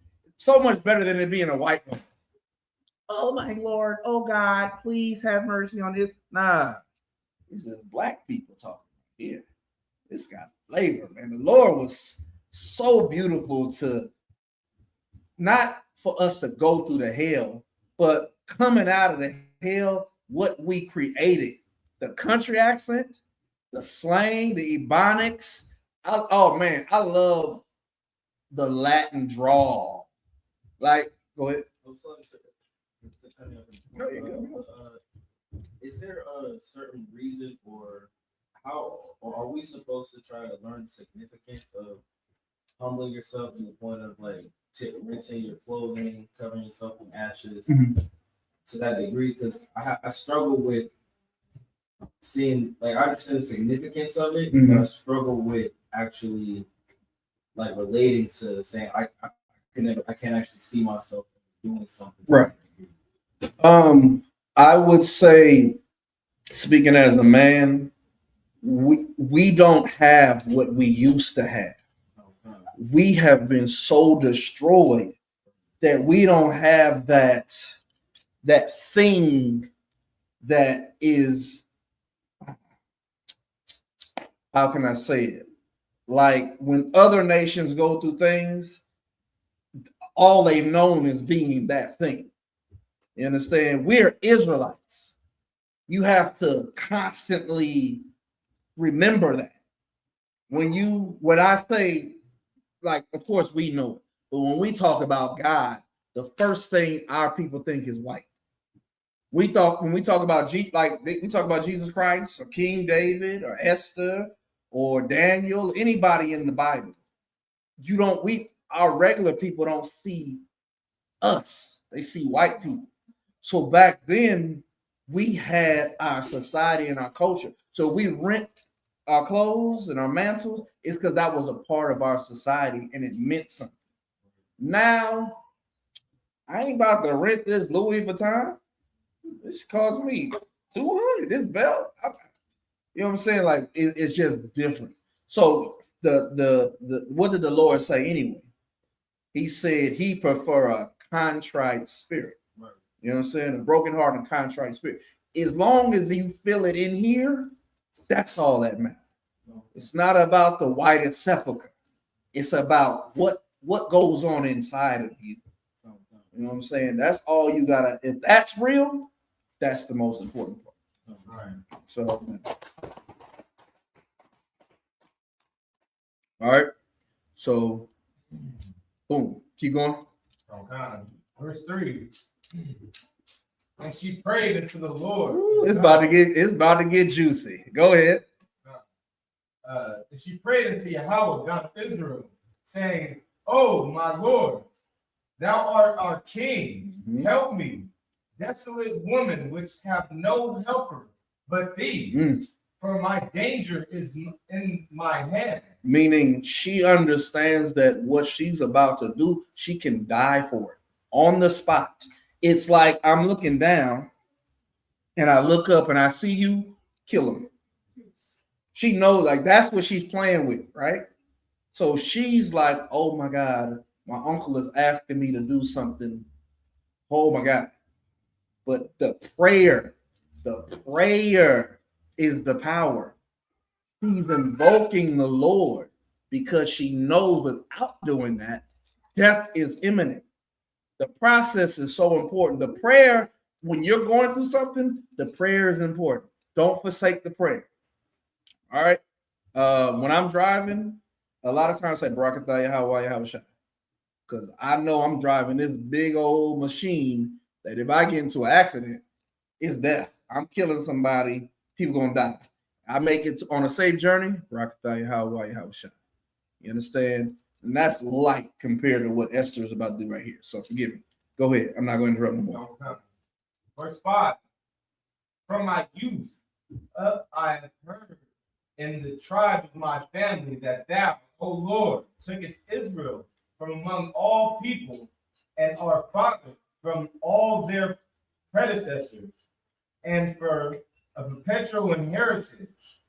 much better than it being a white one. Oh my Lord, oh God, please have mercy on this. Nah, these are black people talking here. This got flavor, man. The Lord was so beautiful to not for us to go through the hell, but coming out of the hell, what we created, the country accent, the slang, the ebonics. Oh man, I love the Latin drawl. Like, go ahead. No, you go. Is there a certain reason or how, or are we supposed to try to learn the significance of humbling yourself to the point of like rinsing your clothing, covering yourself in ashes to that degree? Because I struggle with seeing, like, I understand the significance of it, but I struggle with actually like relating to saying I can't actually see myself doing something. Right. I would say, speaking as a man, we don't have what we used to have. We have been so destroyed that we don't have that thing that is, how can I say it? Like when other nations go through things, all they've known is being that thing. You understand? We're Israelites. You have to constantly remember that. When I say, like, of course we know it, but when we talk about God, the first thing our people think is white. When we talk about we talk about Jesus Christ or King David or Esther or Daniel, anybody in the Bible, our regular people don't see us. They see white people. So back then, we had our society and our culture. So we rent our clothes and our mantles, it's because that was a part of our society and it meant something. Now, I ain't about to rent this Louis Vuitton. This cost me $200. This belt, you know what I'm saying? Like it's just different. So the what did the Lord say anyway? He said he prefer a contrite spirit. Right. You know what I'm saying? A broken heart and contrite spirit. As long as you feel it in here, that's all that matters. It's not about the whited sepulcher. It's about what goes on inside of you. You know what I'm saying? That's all you gotta. If that's real, that's the most important part. Right. So, all right. So, boom. Keep going. Okay. Verse 3. And she prayed unto the Lord. Ooh, it's about to get juicy. Go ahead. And she prayed unto Yahweh, God of Israel, saying, "Oh, my Lord, thou art our king. Help me, desolate woman, which have no helper but thee. For my danger is in my hand." Meaning she understands that what she's about to do, she can die for it on the spot. It's like I'm looking down and I look up and I see you, kill him. She knows, like, that's what she's playing with, right? So she's like, oh my God, my uncle is asking me to do something. Oh my God. But the prayer is the power. She's invoking the Lord because she knows without doing that, death is imminent. The process is so important. The prayer, when you're going through something, the prayer is important. Don't forsake the prayer. All right. When I'm driving, a lot of times I say, Barakatah Yahweh Yahushua, because I know I'm driving this big old machine that if I get into an accident, it's death. I'm killing somebody. People gonna die. I make it on a safe journey. Barakatah Yahweh Yahushua. You understand? And that's light compared to what Esther is about to do right here. So forgive me. Go ahead. I'm not going to interrupt no more. Okay. Verse 5. From my youth up I have heard in the tribe of my family that thou, O Lord, tookest Israel from among all people and our prophets from all their predecessors, and for a perpetual inheritance.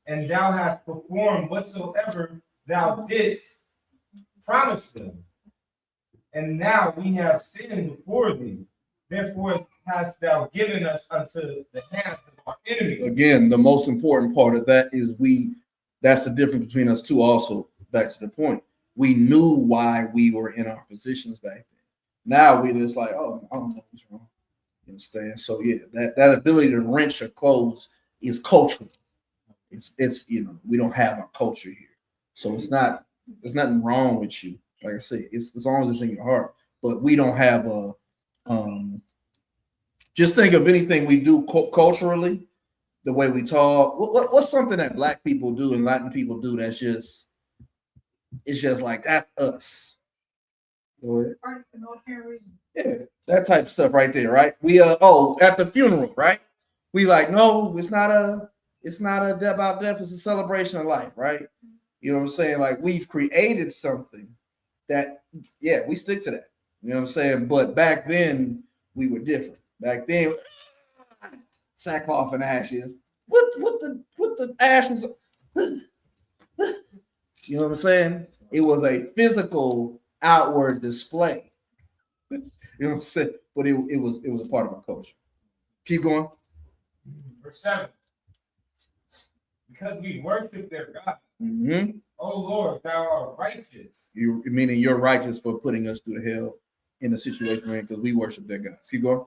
And thou hast performed whatsoever thou didst promise them. And now we have sinned before thee. Therefore hast thou given us unto the hands of our enemies. Again, the most important part of that is that's the difference between us two also. Back to the point. We knew why we were in our positions back then. Now we're just like, oh, I don't know what's wrong. You understand? So yeah, that ability to wrench your clothes is cultural. It's we don't have a culture here. So there's nothing wrong with you. Like I said, it's as long as it's in your heart. But we don't have a just think of anything we do culturally, the way we talk. What's something that Black people do and Latin people do that's just like that's us. Go ahead. Yeah, that type of stuff right there, right? We at the funeral, right? We like, no, it's not a death about death, it's a celebration of life, right? You know what I'm saying? Like we've created something that, yeah, we stick to that. You know what I'm saying? But back then we were different. Back then, sackcloth and ashes. What the ashes? You know what I'm saying? It was a physical outward display. You know what I'm saying? But it was a part of our culture. Keep going. Verse 7. Because we worship their God. Mm-hmm. Oh Lord, thou art righteous. Meaning you're righteous for putting us through the hell in a situation we're in because we worship their God. Keep going.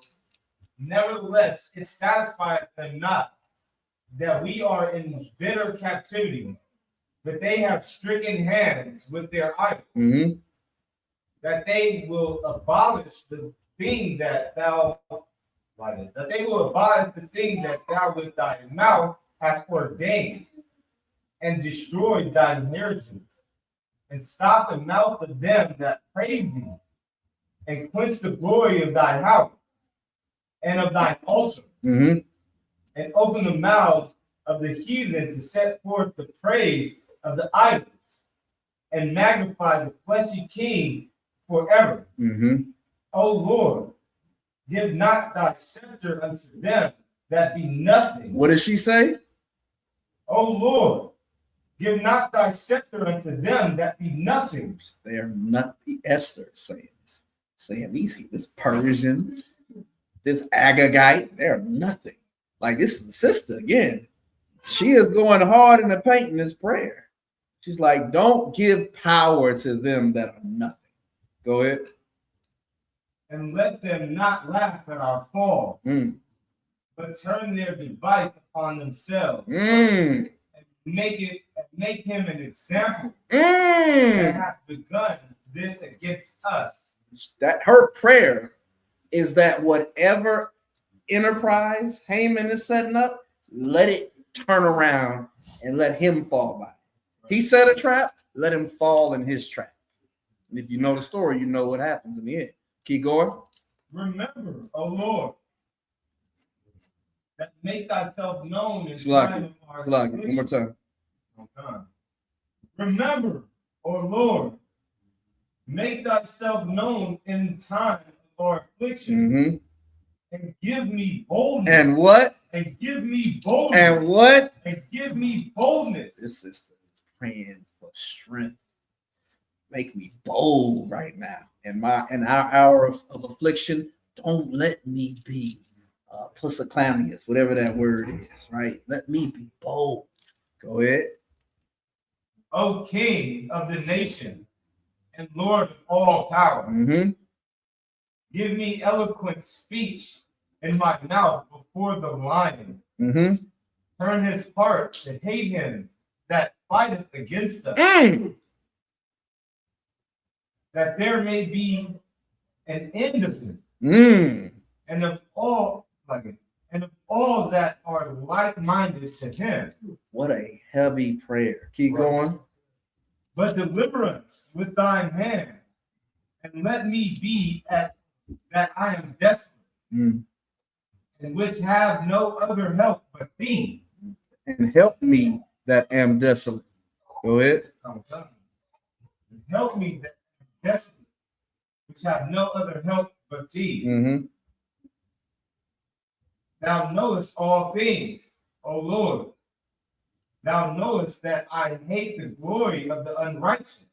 Nevertheless, it satisfieth them not that we are in bitter captivity, but they have stricken hands with their idols, Mm-hmm. that they will abolish the thing that thou with thy mouth hast ordained, and destroy thy inheritance, and stop the mouth of them that praise thee, and quench the glory of thy house and of thine altar, Mm-hmm. and open the mouths of the heathen to set forth the praise of the idols, and magnify the fleshy king forever. Mm-hmm. O Lord, give not thy scepter unto them that be nothing. What did she say? O Lord, give not thy scepter unto them that be nothing. They are not the Esther saying this. Saying this Persian, this Agagite, they're nothing. Like this is the sister again. She is going hard in the paint in this prayer. She's like, don't give power to them that are nothing. Go ahead. And let them not laugh at our fall, but turn their device upon themselves, and make him an example that hath begun this against us. That her prayer is that whatever enterprise Haman is setting up, let it turn around and let him fall by it. He set a trap, let him fall in his trap. And if you know the story, you know what happens in the end. Keep going. Remember, O Lord, that make thyself known in Slug time it. of our Slug it. One more affliction. time. Remember, O Lord, make thyself known in time of our affliction, Mm-hmm. and give me boldness. And what? And give me boldness. And what? And give me boldness. This sister is praying for strength. Make me bold right now. In our hour of affliction, don't let me be pusillanimous, whatever that word is, right? Let me be bold. Go ahead. O King of the nation and Lord of all power, Mm-hmm. give me eloquent speech in my mouth before the lion. Mm-hmm. Turn his heart to hate him that fighteth against us, that there may be an end of him, and of all that are like-minded to him. What a heavy prayer. Keep going. But deliver us with thine hand, and let me be at that I am desolate, and which have no other help but thee. And help me that am desolate. Go ahead. Help me that I am desolate, which have no other help but thee. Mm-hmm. Thou knowest all things, O Lord. Thou knowest that I hate the glory of the unrighteous,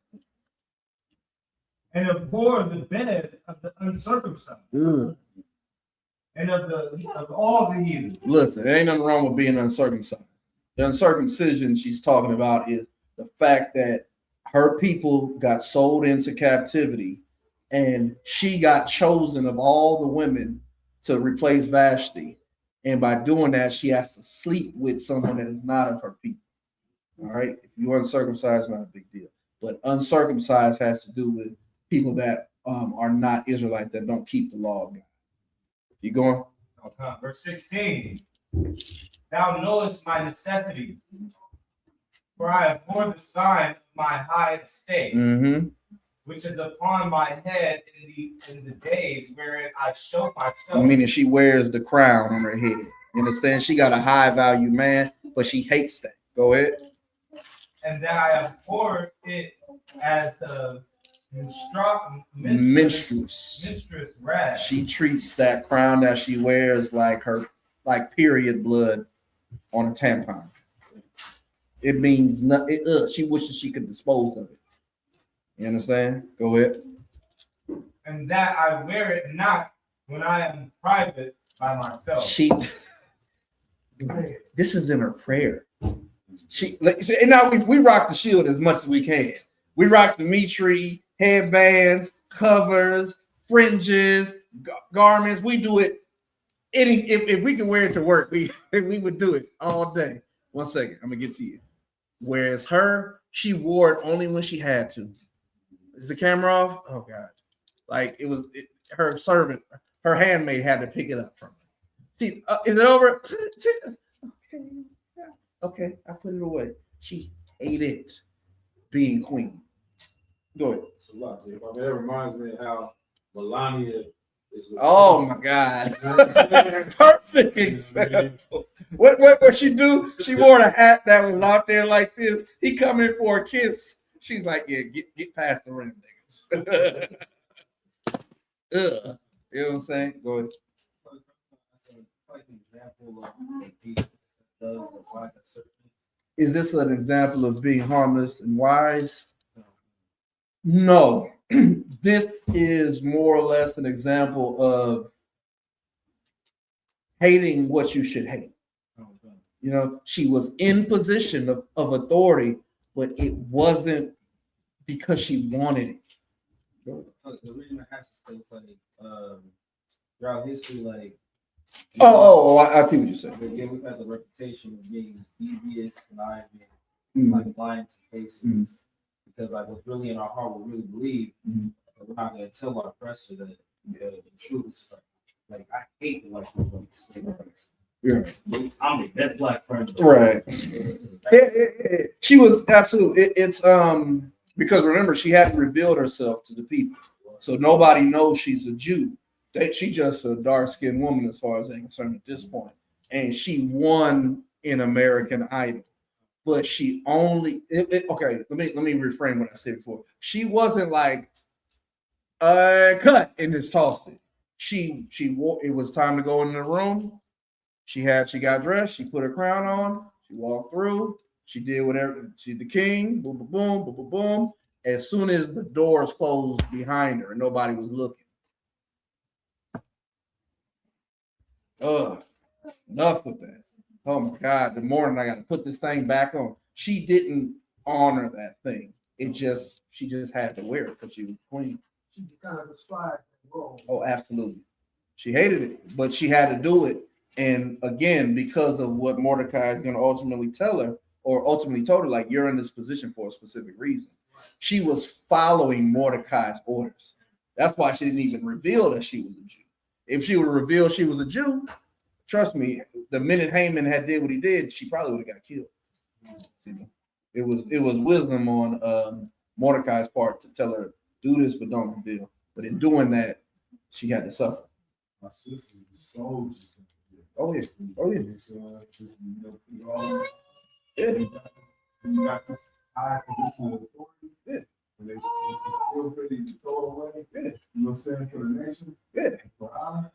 and abhor the bed of the uncircumcised, and of all the heathen. Look, there ain't nothing wrong with being uncircumcised. The uncircumcision she's talking about is the fact that her people got sold into captivity, and she got chosen of all the women to replace Vashti. And by doing that, she has to sleep with someone that is not of her people. All right. If you're uncircumcised, not a big deal. But uncircumcised has to do with people that are not Israelites, that don't keep the law of God. You going? Okay. Verse 16. Thou knowest my necessity, for I abhor the sign of my high estate, which is upon my head in the days wherein I show myself. Meaning she wears the crown on her head. You understand? She got a high value man, but she hates that. Go ahead. And that I abhor it as a Menstruous rag. She treats that crown that she wears like her period blood on a tampon. It means nothing. She wishes she could dispose of it. You understand? Go ahead. And that I wear it not when I am private by myself. This is in her prayer. And now we rock the shield as much as we can. We rock the meat tree, headbands, covers, fringes, garments. We do it. If we can wear it to work, we would do it all day. 1 second, I'm gonna get to you. Whereas her, she wore it only when she had to. Is the camera off? Oh God! Like her servant, her handmaid had to pick it up from her. Is it over? Okay, I put it away. She hated being queen. Go ahead. It's a lot, Jay. I mean, that reminds me of how Melania is. Oh my God! Perfect example. What she do? She wore a hat that was out there like this. He come in for a kiss. She's like, yeah, get past the rim, niggas. You know what I'm saying? Go ahead. Is this an example of being harmless and wise? No. This is more or less an example of hating what you should hate. You know, she was in position of authority, but it wasn't because she wanted it. The reason I asked is like throughout history, like I see what you're saying. again, we've had the reputation of being devious, conniving, like lying to faces, because like what's really in our heart, we really believe. We're not gonna tell our oppressor that the truth is like I hate the white people. Yeah. I'm the best black friend. Right. She was absolutely. It's because remember she hadn't revealed herself to the people, so nobody knows she's a Jew. She's just a dark-skinned woman as far as I'm concerned at this point, and she won in American Idol, but she only. Okay, let me reframe what I said before. She wasn't like cut and just tossed it. She wore. It was time to go in the room. She got dressed. She put her crown on. She walked through. She did whatever. She's the king. Boom, boom, boom, boom, boom, boom. As soon as the doors closed behind her, and nobody was looking. Enough with that. Oh my God! The morning I got to put this thing back on. She didn't honor that thing. She just had to wear it because she was queen. She kind of despised the role. Oh, absolutely. She hated it, but she had to do it. And again, because of what Mordecai is going to ultimately tell her, or ultimately told her, like, you're in this position for a specific reason. She was following Mordecai's orders. That's why she didn't even reveal that she was a Jew. If she would have revealed she was a Jew, trust me, the minute Haman had did what he did, she probably would have got killed. It was wisdom on Mordecai's part to tell her, do this, but don't reveal. But in doing that, she had to suffer. My sister is soldiers. Oh yeah. Oh yeah. You got this high position of authority. Yeah. And they feel ready to throw it away. Yeah. You know what I'm saying? For the nation. Yeah. For honor.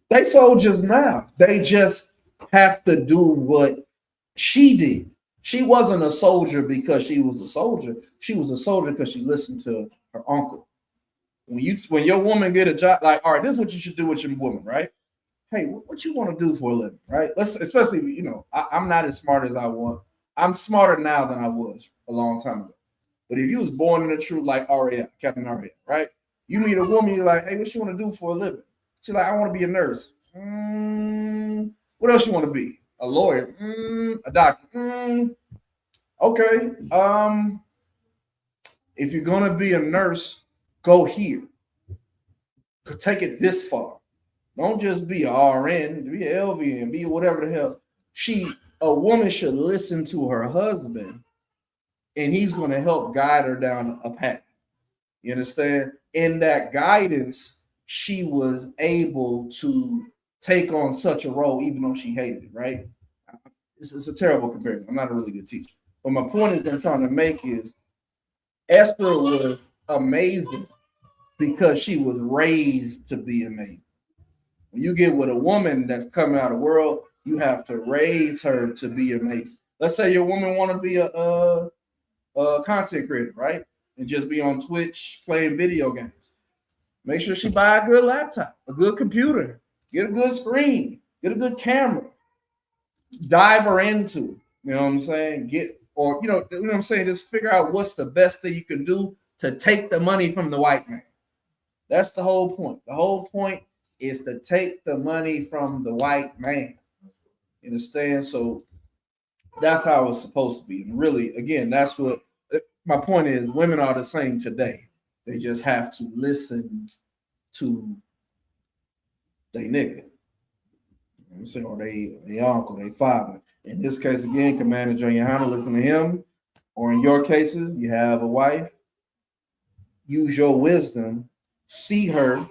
They soldiers now. They just have to do what she did. She wasn't a soldier because she was a soldier. She was a soldier because she listened to her uncle. When your woman get a job, like, all right, this is what you should do with your woman, right? Hey, what you want to do for a living, right? Especially, you know, I'm not as smart as I want. I'm smarter now than I was a long time ago. But if you was born in the truth, like Arya, Captain Arya, right? You meet a woman, you're like, hey, what you want to do for a living? She's like, I want to be a nurse. What else you want to be? A lawyer? A doctor? Okay. If you're gonna be a nurse, go here. Take it this far. Don't just be a RN, be an LVN, be whatever the hell. A woman should listen to her husband, and he's gonna help guide her down a path. You understand? In that guidance, she was able to take on such a role, even though she hated it, right? It's a terrible comparison. I'm not a really good teacher. But my point is I'm trying to make is Esther was amazing because she was raised to be amazing. When you get with a woman that's coming out of the world, you have to raise her to be amazing. Let's say your woman want to be a content creator, right? And just be on Twitch playing video games. Make sure she buy a good laptop, a good computer, get a good screen, get a good camera. Dive her into it. You know what I'm saying? You know what I'm saying? Just figure out what's the best thing you can do to take the money from the white man. That's the whole point. The whole point is to take the money from the white man. You understand? So that's how it's supposed to be. And really, again, that's what my point is. Women are the same today. They just have to listen to their nigga. You know what I'm saying? Or they uncle, they father. In this case, again, Commander Johanna, listen to him. Or in your cases, you have a wife. Use your wisdom, see her,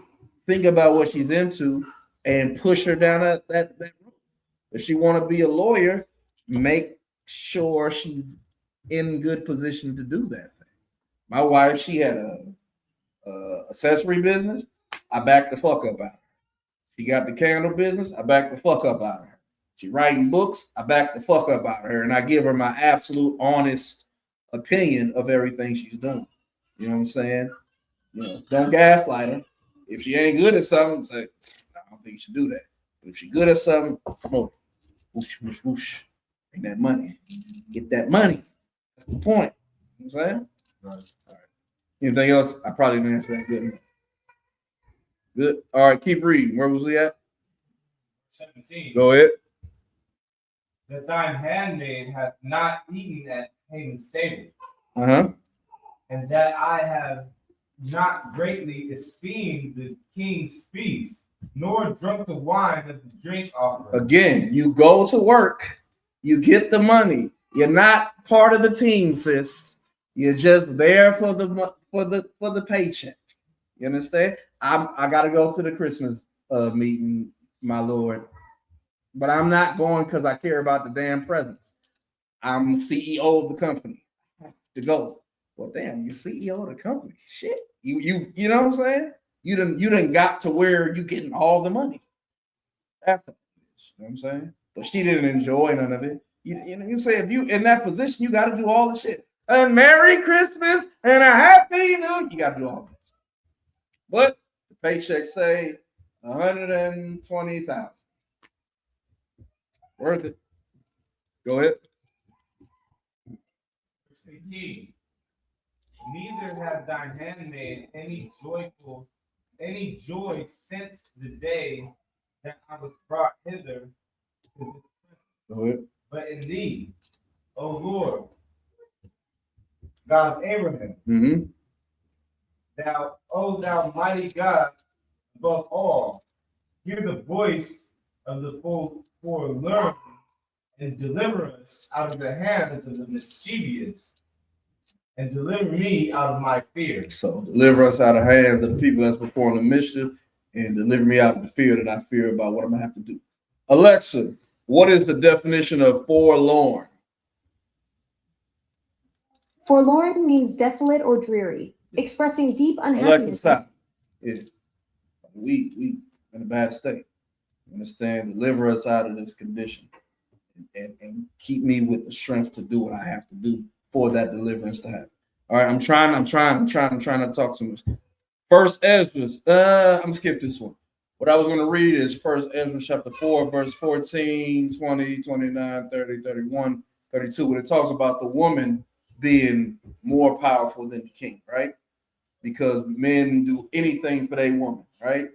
think about what she's into, and push her down that road. If she want to be a lawyer, make sure she's in good position to do that thing. My wife, she had a accessory business. I backed the fuck up out of her. She got the candle business. I backed the fuck up out of her. She writing books. I backed the fuck up out of her, and I give her my absolute honest opinion of everything she's doing. You know what I'm saying? You know, don't gaslight her. If she ain't good at something, say, I don't think you should do that. But if she's good at something, promote it. Whoosh, whoosh, whoosh. Bring that money. Get that money. That's the point. You know what I'm saying? Right. All right. Anything else? I probably didn't answer that good enough. Good. All right, keep reading. Where was we at? 17. Go ahead. That thine handmaid hath not eaten at Haman's table, Uh-huh. and that I have not greatly esteemed the king's feast, nor drunk the wine of the drink offering. Again, you go to work, you get the money. You're not part of the team, sis. You're just there for the paycheck. You understand? I gotta go to the Christmas meeting, my lord. But I'm not going because I care about the damn presents. I'm CEO of the company. I have to go. Well, damn, you're CEO of the company. Shit. You know what I'm saying? You done got to where you getting all the money. After this, you know what I'm saying? But she didn't enjoy none of it. You say if you in that position, you got to do all the shit. And Merry Christmas and a Happy New. You got to do all this. But the paycheck say $120,000. Worth it. Go ahead. Verse 18. Neither had thine handmaid any joy since the day that I was brought hither to this place. Go ahead. But in thee, O Lord, God of Abraham, Mm-hmm. thou mighty God above all, hear the voice of the forlorn and deliver us out of the hands of the mischievous, and deliver me out of my fear. So deliver us out of the hands of the people that's performing the mischief, and deliver me out of the fear that I fear about what I'm gonna have to do. Alexa, what is the definition of forlorn? Forlorn means desolate or dreary, expressing deep Alexa, unhappiness. stop. Yeah. We in a bad state. Understand? Deliver us out of this condition, and keep me with the strength to do what I have to do for that deliverance to happen. All right, I'm trying to talk too much. First Ezra, I'm gonna skip this one. What I was going to read is First Ezra chapter 4, verse 14, 20, 29, 30, 31, 32, when it talks about the woman being more powerful than the king, right? because men do anything for their woman, right?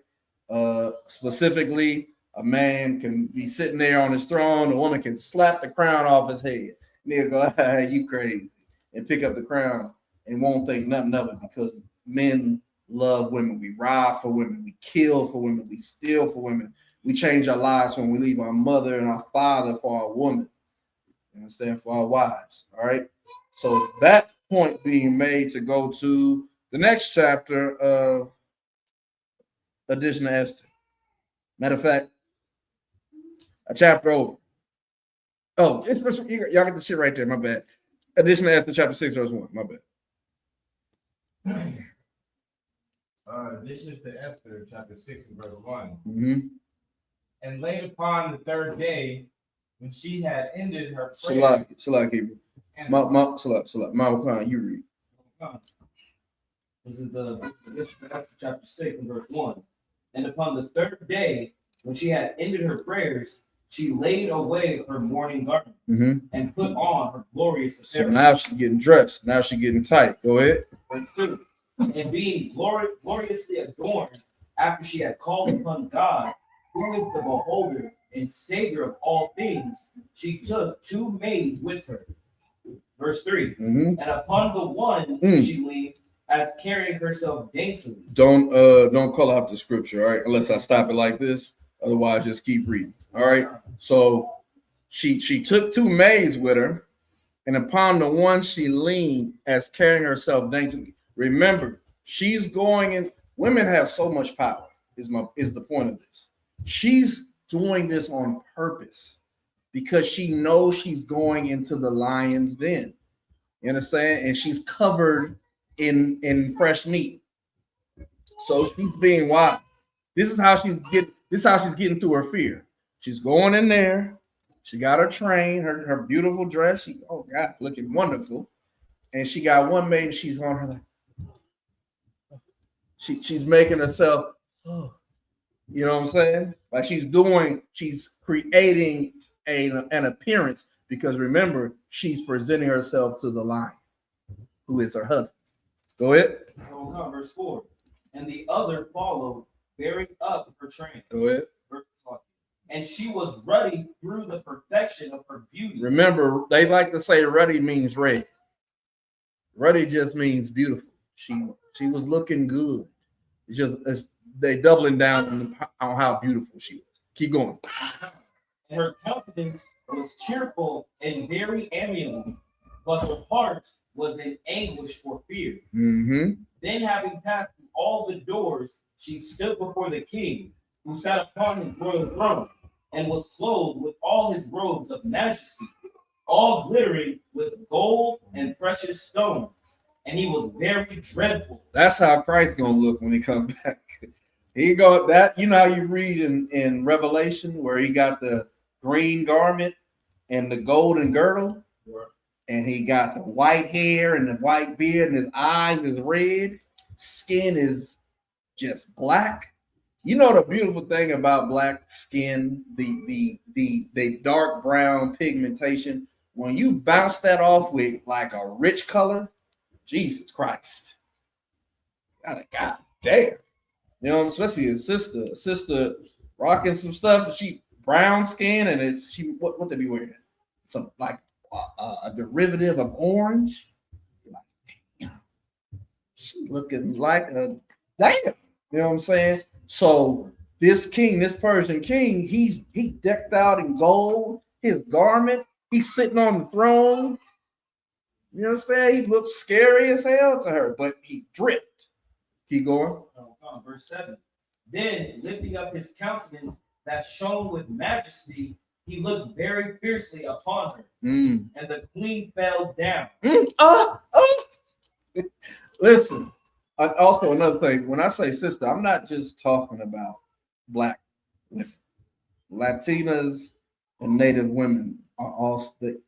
Specifically, a man can be sitting there on his throne, the woman can slap the crown off his head. Nigga go, ah, you crazy, and pick up the crown and won't think nothing of it because men love women. We rob for women, we kill for women, we steal for women. We change our lives when we leave our mother and our father for our woman. You understand? For our wives. All right. So that point being made to go to the next chapter of Addition to Esther. Matter of fact, a chapter over. Oh, y'all get the shit right there. My bad. Addition to Esther, chapter 6, verse 1. My bad. This is the Esther, chapter 6 and verse 1. Mm-hmm. And late upon the third day, when she had ended her prayer. Salah, Hebrew. Salah, you read. This is the chapter 6 and verse 1. And upon the third day, when she had ended her prayers, she laid away her mourning garments and put on her glorious apparel. So now she's getting dressed. Now she's getting tight. Go ahead. Verse 2. And being gloriously adorned, after she had called upon God, who is the beholder and savior of all things, she took 2 maids with her. Verse 3. And upon the one she leaned, as carrying herself daintily. Don't call out the scripture, all right? Unless I stop it like this. Otherwise, just keep reading. All right. So she took 2 maids with her, and upon the one she leaned, as carrying herself daintily. Remember, she's going in. Women have so much power. Is the point of this? She's doing this on purpose because she knows she's going into the lion's den. You understand? And she's covered in fresh meat. So she's being wise. This is how she's getting through her fear. She's going in there. She got her train, her beautiful dress. Oh God, looking wonderful. And she got one maid. She's on her like. She's making herself. Oh, you know what I'm saying? Like she's creating an appearance because remember she's presenting herself to the lion, who is her husband. Go ahead. Verse 4. And the other followed, bearing up her train. Go ahead. And she was ruddy through the perfection of her beauty. Remember, they like to say ruddy means red. Ruddy just means beautiful. She was looking good. They doubling down on how beautiful she was. Keep going. And her countenance was cheerful and very amiable, but her heart was in anguish for fear. Then, having passed through all the doors, she stood before the king, who sat upon his royal throne, and was clothed with all his robes of majesty, all glittering with gold and precious stones. And he was very dreadful. That's how Christ's gonna look when he comes back. He go that you know how you read in Revelation where he got the green garment and the golden girdle, and he got the white hair and the white beard, and his eyes is red, skin is just black. You know the beautiful thing about black skin, the dark brown pigmentation. When you bounce that off with like a rich color. Jesus Christ. God damn. You know, especially his sister rocking some stuff. She brown skin and what they be wearing? Some like a derivative of orange. Like, damn. She looking like a damn. You know what I'm saying? So this Persian king, he decked out in gold, his garment, he's sitting on the throne. You understand? He looked scary as hell to her, but he dripped. Keep going. Verse 7. Then, lifting up his countenance that shone with majesty, he looked very fiercely upon her. And the queen fell down. Listen, also another thing, when I say sister, I'm not just talking about black women. Latinas and Native women are all the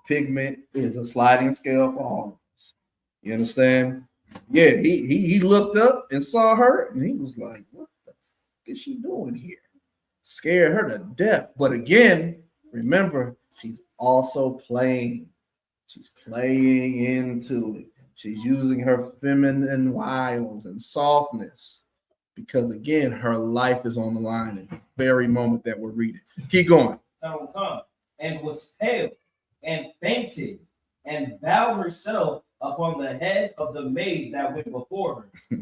pigment is a sliding scale for all of us. You understand? Yeah, he looked up and saw her, and he was like, "What the fuck is she doing here?" Scared her to death. But again, remember, she's also playing. She's playing into it. She's using her feminine wiles and softness because, again, her life is on the line at the very moment that we're reading. Keep going. And was pale and fainted and bowed herself upon the head of the maid that went before her.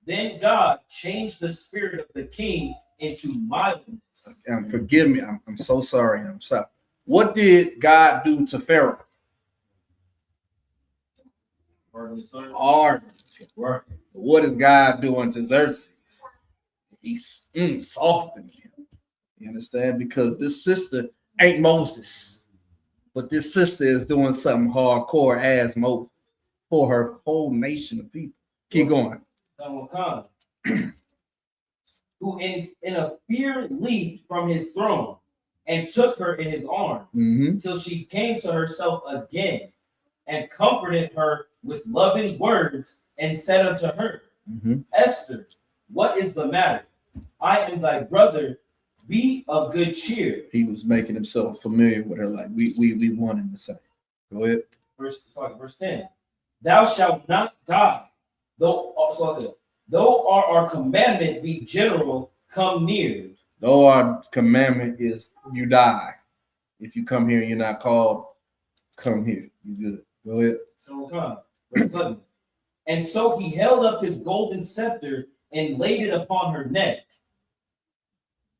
Then God changed the spirit of the king into mildness. Forgive me. I'm so sorry. I'm sorry. What did God do to Pharaoh? Hard. What is God doing to Xerxes? He's softening him. You understand? Because this sister ain't Moses, but this sister is doing something hardcore as Moses for her whole nation of people. Keep going. Who in a fear leaped from his throne and took her in his arms till she came to herself again and comforted her with loving words and said unto her, Esther, what is the matter? I am thy brother. Be of good cheer. He was making himself familiar with her, like we want him to say. Go ahead. Verse 10. Thou shalt not die, though our commandment be general, come near. Though our commandment is you die. If you come here and you're not called, come here. You good. Go ahead. Verse 11. And so he held up his golden scepter and laid it upon her neck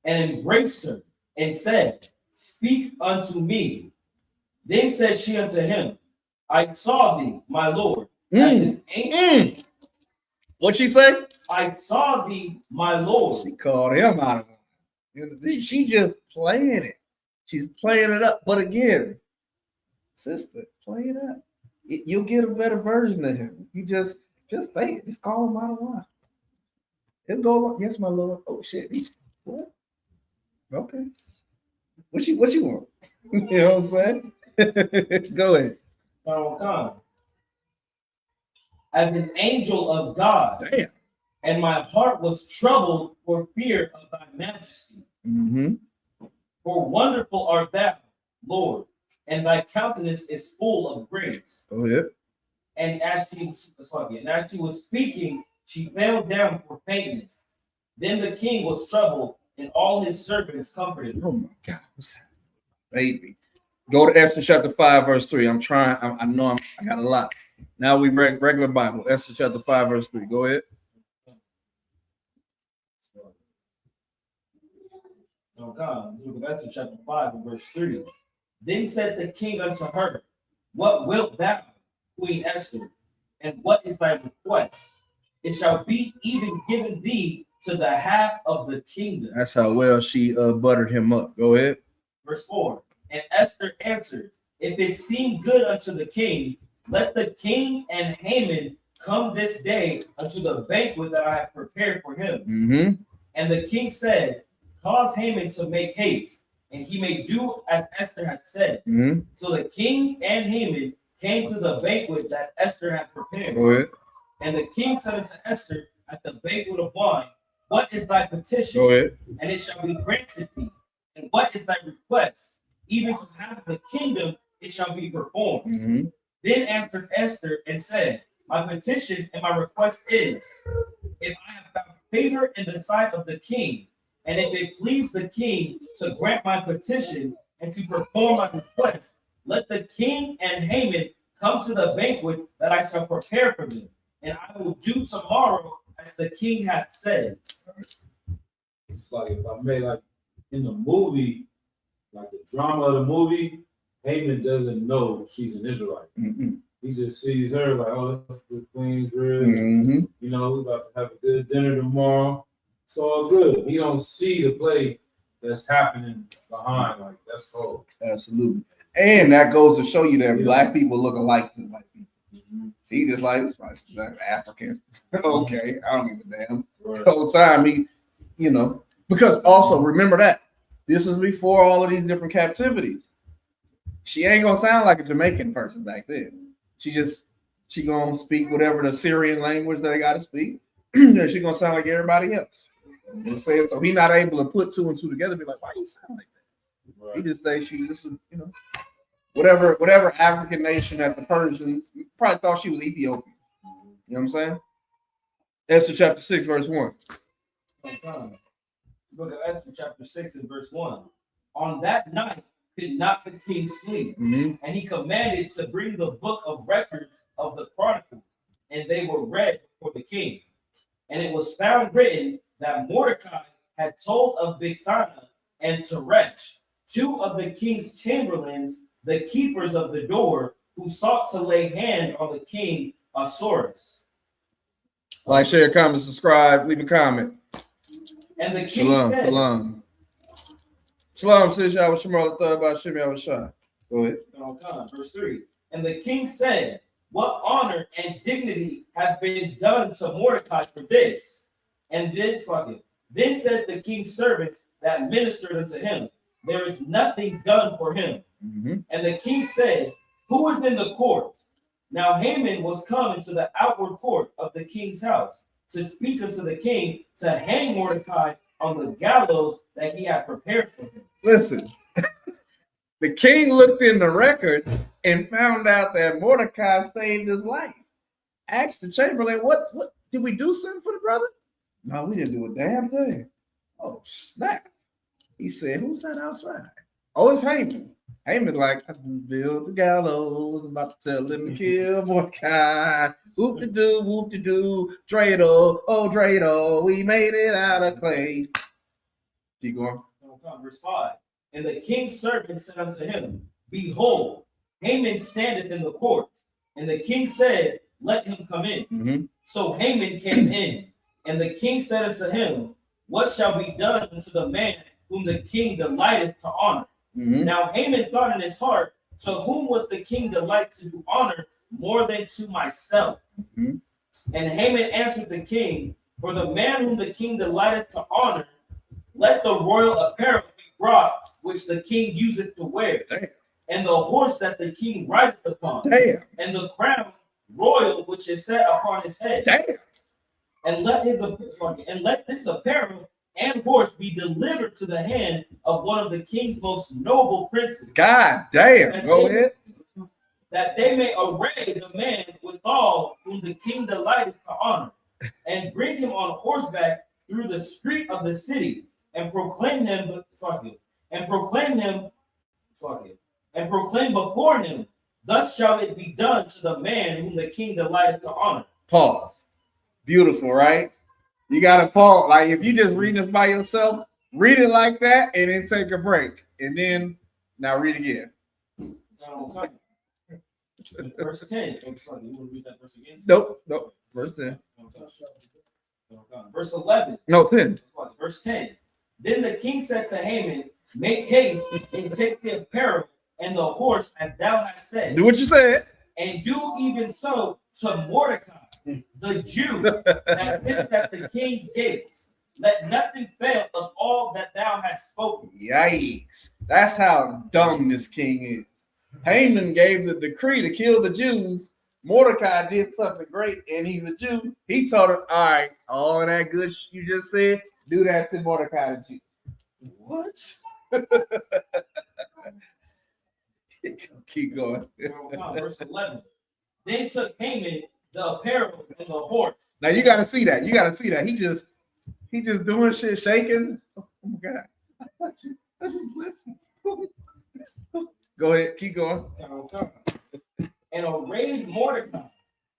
and embraced her and said, Speak unto me. Then said she unto him, I saw thee, my Lord. What'd she say? I saw thee, my Lord. She called him out of it. She just playing it. She's playing it up. But again, sister, play it up. You'll get a better version of him. You just say it. Just call him out of line. He'll go like, yes, my Lord. Oh shit. What? Okay. What you want? You know what I'm saying? Go ahead. As an angel of God. Damn. And my heart was troubled for fear of thy majesty. For wonderful art thou, Lord, and thy countenance is full of grace. Go ahead. And as she was speaking, she fell down for faintness. Then the king was troubled, and all his servants comforted her. Oh my God, what's that? Baby. Go to Esther chapter 5, verse 3. I'm trying. I know I got a lot. Now we read regular Bible. Esther chapter 5, verse 3. Go ahead. Oh God, this is Esther chapter 5, verse 3. Then said the king unto her, What wilt thou, Queen Esther, and what is thy request? It shall be even given thee to the half of the kingdom. That's how well she buttered him up. Go ahead. Verse 4. And Esther answered, If it seem good unto the king, let the king and Haman come this day unto the banquet that I have prepared for him. And the king said, Cause Haman to make haste, and he may do as Esther had said. So the king and Haman came to the banquet that Esther had prepared. Go ahead. And the king said unto Esther at the banquet of wine, What is thy petition? Go ahead. And it shall be granted thee. And what is thy request? Even to have the kingdom, it shall be performed. Then answered Esther and said, My petition and my request is, if I have found favor in the sight of the king, and if it please the king to grant my petition and to perform my request, let the king and Haman come to the banquet that I shall prepare for them, and I will do tomorrow as the king hath said. It's like if I made like in the movie, like the drama of the movie, Haman doesn't know she's an Israelite. He just sees her like, oh, that's the queen's rib. You know, we're about to have a good dinner tomorrow. It's all good. He don't see the play that's happening behind. Like, that's cold. Absolutely. And that goes to show you that black people look alike to white people. He just like, it's like African. Okay, I don't give a damn. The whole time he, you know, because also remember that this is before all of these different captivities. She ain't gonna sound like a Jamaican person back then. She gonna speak whatever the Syrian language that they gotta speak. And she gonna sound like everybody else. So he not able to put two and two together and be like, why you sound like that? He just say this is, you know, whatever African nation that the Persians probably thought she was Ethiopian. You know what I'm saying? Esther chapter 6, verse 1. Book of Esther, chapter 6 and verse 1. On that night could not the king sleep, and he commanded to bring the book of records of the Chronicles, and they were read before the king. And it was found written that Mordecai had told of Bigthana and Teresh, two of the king's chamberlains, the keepers of the door, who sought to lay hand on the king Ahasuerus. Like, share, comment, subscribe, leave a comment. And the king Shalom, said, shalom. Shalom, sis, Yahweh Shemar, thought about Shem Yahweh Shai. Go ahead. Verse 3. And the king said, what honor and dignity has been done to Mordecai for this? And then said the king's servants that ministered unto him, there is nothing done for him. And the king said, who is in the court? Now Haman was come into the outward court of the king's house to speak unto the king to hang Mordecai on the gallows that he had prepared for him. Listen, the king looked in the record and found out that Mordecai saved his life. Asked the chamberlain, what did we do something for the brother? No, we didn't do a damn thing. Oh, snap. He said, who's that outside? Oh, it's Haman. Haman like, I built the gallows, I'm about to tell him to kill Mordecai. Whoop-de-doo, Dreidel, oh Dreidel, we made it out of clay. Keep going. Verse 5. And the king's servant said unto him, behold, Haman standeth in the court. And the king said, let him come in. So Haman came in. And the king said unto him, what shall be done unto the man whom the king delighteth to honor? Now Haman thought in his heart, to whom would the king delight to do honor more than to myself? And Haman answered the king, for the man whom the king delighteth to honor, let the royal apparel be brought, which the king useth to wear, and the horse that the king rideth upon, and the crown royal which is set upon his head. And let this apparel and horse be delivered to the hand of one of the king's most noble princes. God damn. Go ahead. That they may array the man withal whom the king delighteth to honor, and bring him on horseback through the street of the city, and proclaim before him, thus shall it be done to the man whom the king delighteth to honor. Pause. Beautiful, right? You gotta pause. Like, if you just read this by yourself, read it like that and then take a break. And then now read again. Verse 10. You want to read that verse again? Nope. Verse 10. Verse 11. No, 10. Verse 10. Then the king said to Haman, make haste and take the apparel and the horse as thou hast said. Do what you said. And do even so to Mordecai, the Jew that sitteth at the king's gates. Let nothing fail of all that thou hast spoken. Yikes. That's how dumb this king is. Haman gave the decree to kill the Jews. Mordecai did something great, and he's a Jew. He told him, all right, all of that good you just said, do that to Mordecai the Jew. What? Keep going. Verse 11. Then took Haman the apparel and the horse. Now you gotta see that. He just doing shit, shaking. Oh my God. Go ahead, keep going. And arrayed Mordecai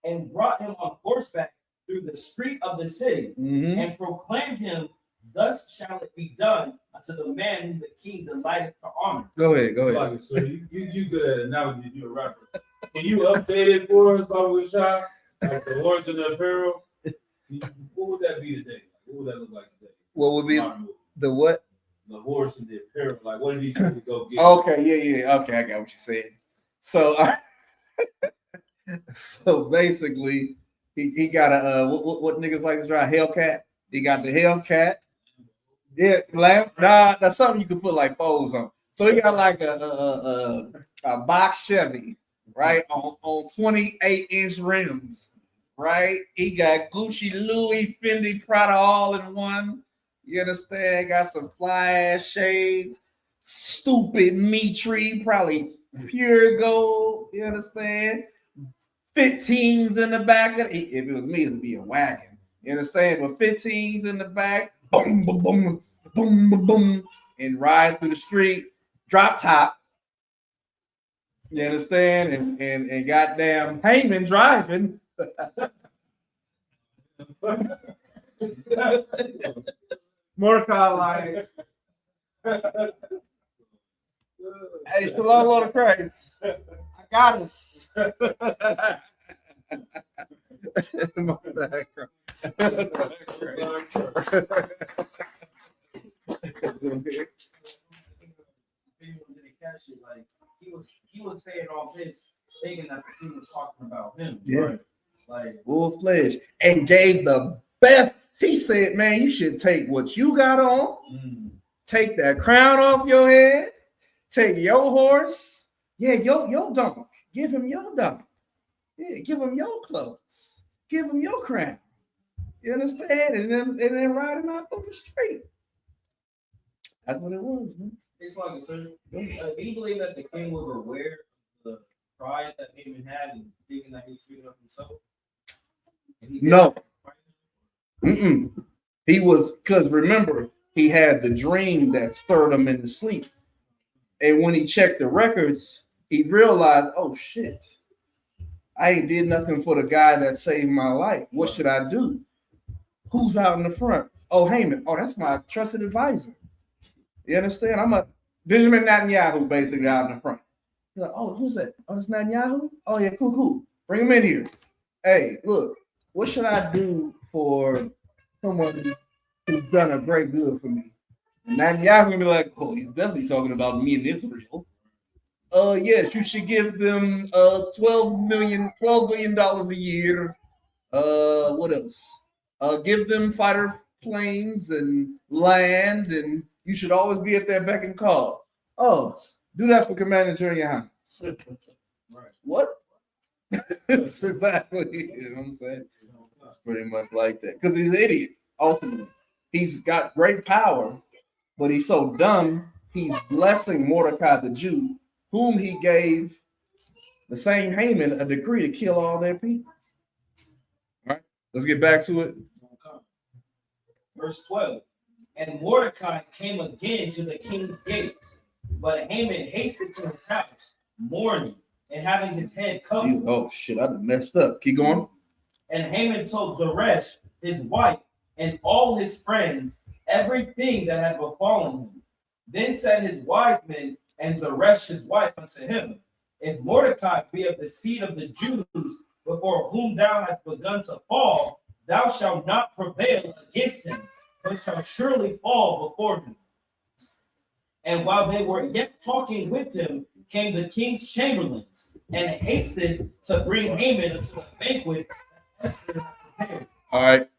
and brought him on horseback through the street of the city, and proclaimed him, thus shall it be done unto the man whom the king delighteth to honor. Go ahead. Like, so you good at analogy, you a rapper. Can you update it for us, Baba Shah? Like the horse and the apparel? What would that be today? What would that look like today? What would be the what? The horse and the apparel. Like, what did these people go get? Okay, yeah. Okay, I got what you said. So, so basically, he got a what niggas like to drive Hellcat. He got the Hellcat. Yeah, that's something you can put like bows on. So he got like a box Chevy, right, on 28-inch rims, right? He got Gucci, Louis, Fendi, Prada all in one. You understand? Got some fly ass shades, stupid meat tree, probably pure gold. You understand? 15s in the back of it. If it was me, it'd be a wagon. You understand? But 15s in the back, boom, boom, boom, boom, boom, boom, and ride through the street, drop top. You understand? And goddamn Haman driving. Mordecai like, hey, shalom, Lord of Christ. I got us. Like he was saying all this, thinking that the king was talking about him. Yeah. Right? Like Full fledged. And gave the best. He said, man, you should take what you got on, take that crown off your head, take your horse. Yeah, your donkey. Give him your donkey. Yeah, give him your clothes. Give him your crown. You understand? And then ride him out on the street. That's what it was, man. it's like a certain. Do you believe that the king was aware of the pride that Haman had and thinking that he was speaking of himself? And he No. He was, because remember, he had the dream that stirred him into sleep. And when he checked the records, he realized, oh shit, I ain't did nothing for the guy that saved my life. What should I do? Who's out in the front? Oh, Haman. Oh, that's my trusted advisor. You understand? I'm a Benjamin Netanyahu basically out in the front. He's like, oh, who's that? Oh, it's Netanyahu? Oh, yeah, cool. Bring him in here. Hey, look, what should I do for someone who's done a great good for me? And Netanyahu gonna be like, oh, he's definitely talking about me and Israel. Yes, you should give them $12 billion a year. What else? Give them fighter planes and land, and you should always be at their beck and call. Oh, do that for Commander General Yohana. Right. What? That's exactly, you know what I'm saying? It's pretty much like that. Because he's an idiot, ultimately. He's got great power, but he's so dumb, he's blessing Mordecai the Jew, whom he gave the same Haman a decree to kill all their people. All right, let's get back to it. Verse 12. And Mordecai came again to the king's gates, but Haman hastened to his house, mourning and having his head covered. Oh shit, I done messed up. Keep going. And Haman told Zeresh, his wife, and all his friends everything that had befallen him. Then said his wise men and Zeresh his wife unto him, if Mordecai be of the seed of the Jews, before whom thou hast begun to fall, thou shalt not prevail against him, but shalt surely fall before him. And while they were yet talking with him, came the king's chamberlains, and hastened to bring Haman into a banquet that Esther had prepared. All right,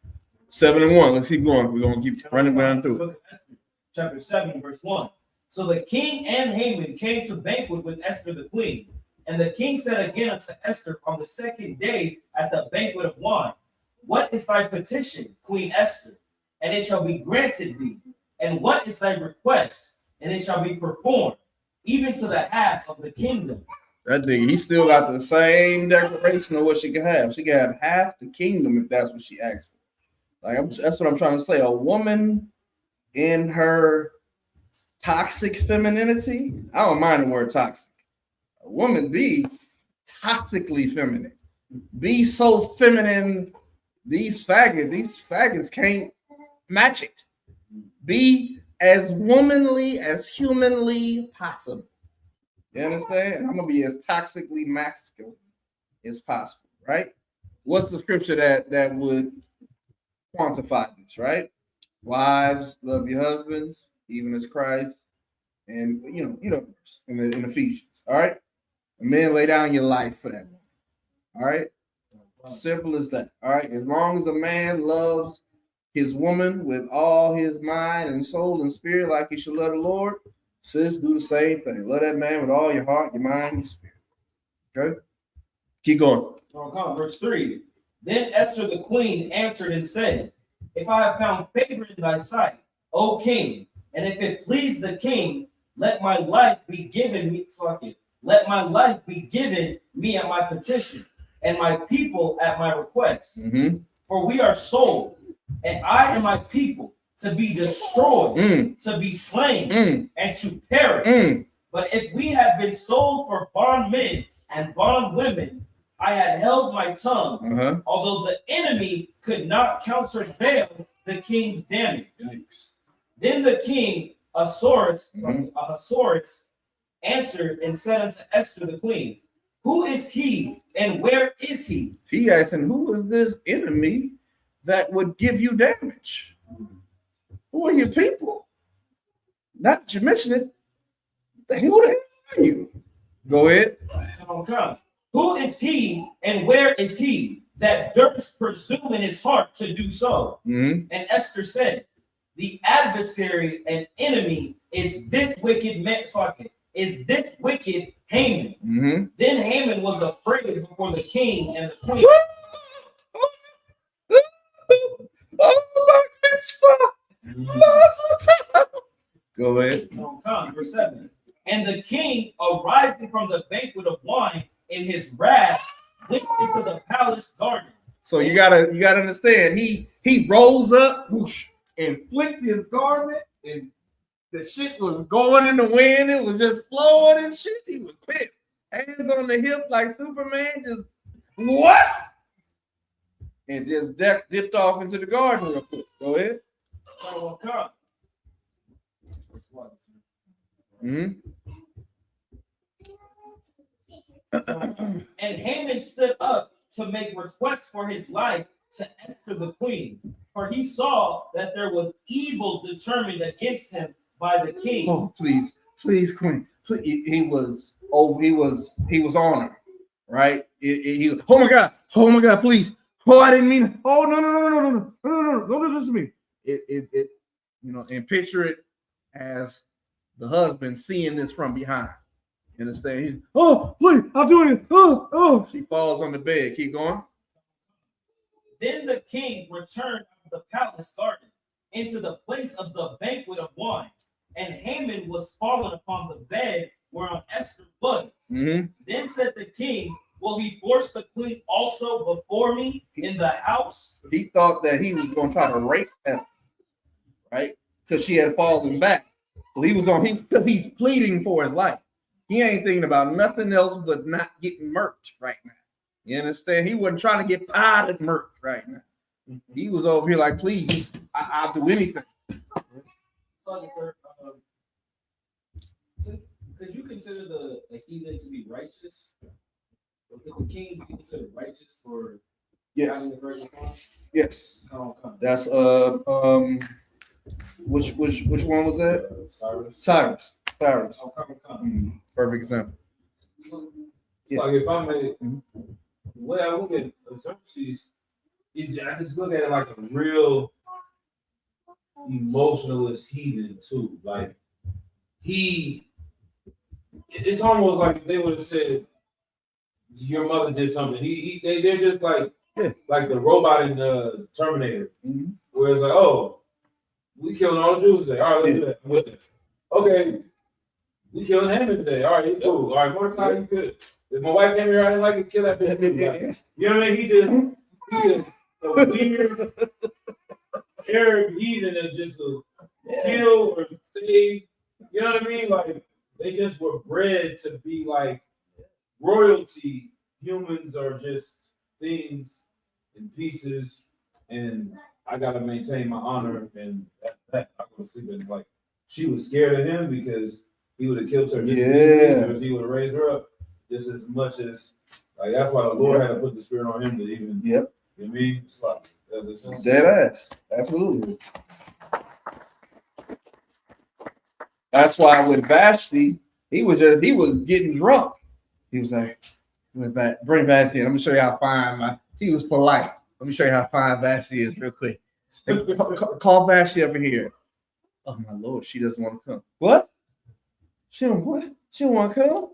7 and 1. Let's keep going. We're gonna keep running down through it. Esther, chapter 7, verse 1. So the king and Haman came to banquet with Esther the queen. And the king said again unto Esther on the second day at the banquet of wine, what is thy petition, Queen Esther? And it shall be granted thee. And what is thy request? And it shall be performed, even to the half of the kingdom. That nigga, he still got the same declaration of what she can have. She can have half the kingdom if that's what she asks for. Like that's what I'm trying to say. A woman in her toxic femininity, I don't mind the word toxic. A woman be toxically feminine. Be so feminine, these faggots can't match it. Be as womanly as humanly possible. You understand? I'm gonna be as toxically masculine as possible, right? What's the scripture that would quantify this, right? Wives, love your husbands, even as Christ, and you know, in Ephesians, all right? Men, lay down your life for that one. All right, simple as that. All right, as long as a man loves his woman with all his mind and soul and spirit, like he should love the Lord, sis, do the same thing. Love that man with all your heart, your mind, and spirit. Okay, keep going. Verse 3. Then Esther the queen answered and said, if I have found favor in thy sight, O king, and if it please the king, let my life be given me. Let my life be given me at my petition. and my people at my request. Mm-hmm. For we are sold, and I and my people to be destroyed, to be slain, and to perish. But if we had been sold for bondmen and bondwomen, I had held my tongue, although the enemy could not countervail the king's damage. Then the king Ahasuerus answered and said unto Esther the queen, who is he and where is he? He asking, who is this enemy that would give you damage? Who are your people? Not that you mention it. Who the hell are you? Go ahead. Who is he and where is he that durst presume in his heart to do so? And Esther said, the adversary and enemy is this wicked man, is this wicked Haman. Then Haman was afraid before the king and the queen. Go ahead. Verse 7. And the king, arising from the banquet of wine in his wrath, went into the palace garden. So you gotta understand, he rose up, whoosh, and flicked his garment, and the shit was going in the wind. It was just flowing and shit. He was pissed. Hands on the hip like Superman, just what? And just dipped off into the garden real quick. Go ahead. And Haman stood up to make requests for his life to Esther the queen, for he saw that there was evil determined against him by the king. Oh, please, queen. Please. He was on her, right? Oh my God, please. Oh, I didn't mean it. Oh, no, don't listen to me. It and picture it as the husband seeing this from behind. You understand? Oh, please, I'm doing it. Oh. She falls on the bed. Keep going. Then the king returned to the palace garden into the place of the banquet of wine, and Haman was fallen upon the bed whereon Esther was. Then said the king, will he force the queen also before me in the house? He thought that he was going to try to rape Esther, right? Because she had fallen back. So he's pleading for his life. He ain't thinking about nothing else but not getting murked right now. You understand? He wasn't trying to get tired of murked right now. He was over here like, please, I'll do anything. Could you consider the heathen to be righteous? Or could the king be considered righteous for having the virgin? Yes. That's which one was that? Cyrus. Perfect example. It's like if I made the way I look at Xerxes, I just look at it like a real emotionalist heathen too. Like it's almost like if they would have said your mother did something. They're just like the robot in the Terminator, where it's like, oh, we killing all the Jews today. All right, let's do that. I'm with it. Okay, we killing Haman today. All right, cool. All right, Mordecai, you good. If my wife came here, I didn't like to kill that bitch. You know what I mean? He just a weird Arab heathen that just kill or save. You know what I mean? Like they just were bred to be like royalty. Humans are just things and pieces, and I gotta maintain my honor. And that I go to sleep and like she was scared of him because he would have killed her. He would have raised her up just as much as like that's why the Lord had to put the spirit on him to even. You know what I mean? It's like dead ass. Absolutely. That's why with Vashti, he was getting drunk. He was like, bring Vashti in. Let me show you how fine he was polite. Let me show you how fine Vashti is real quick. Call Vashti over here. Oh my Lord, she doesn't want to come. What? She don't what? She don't want to come?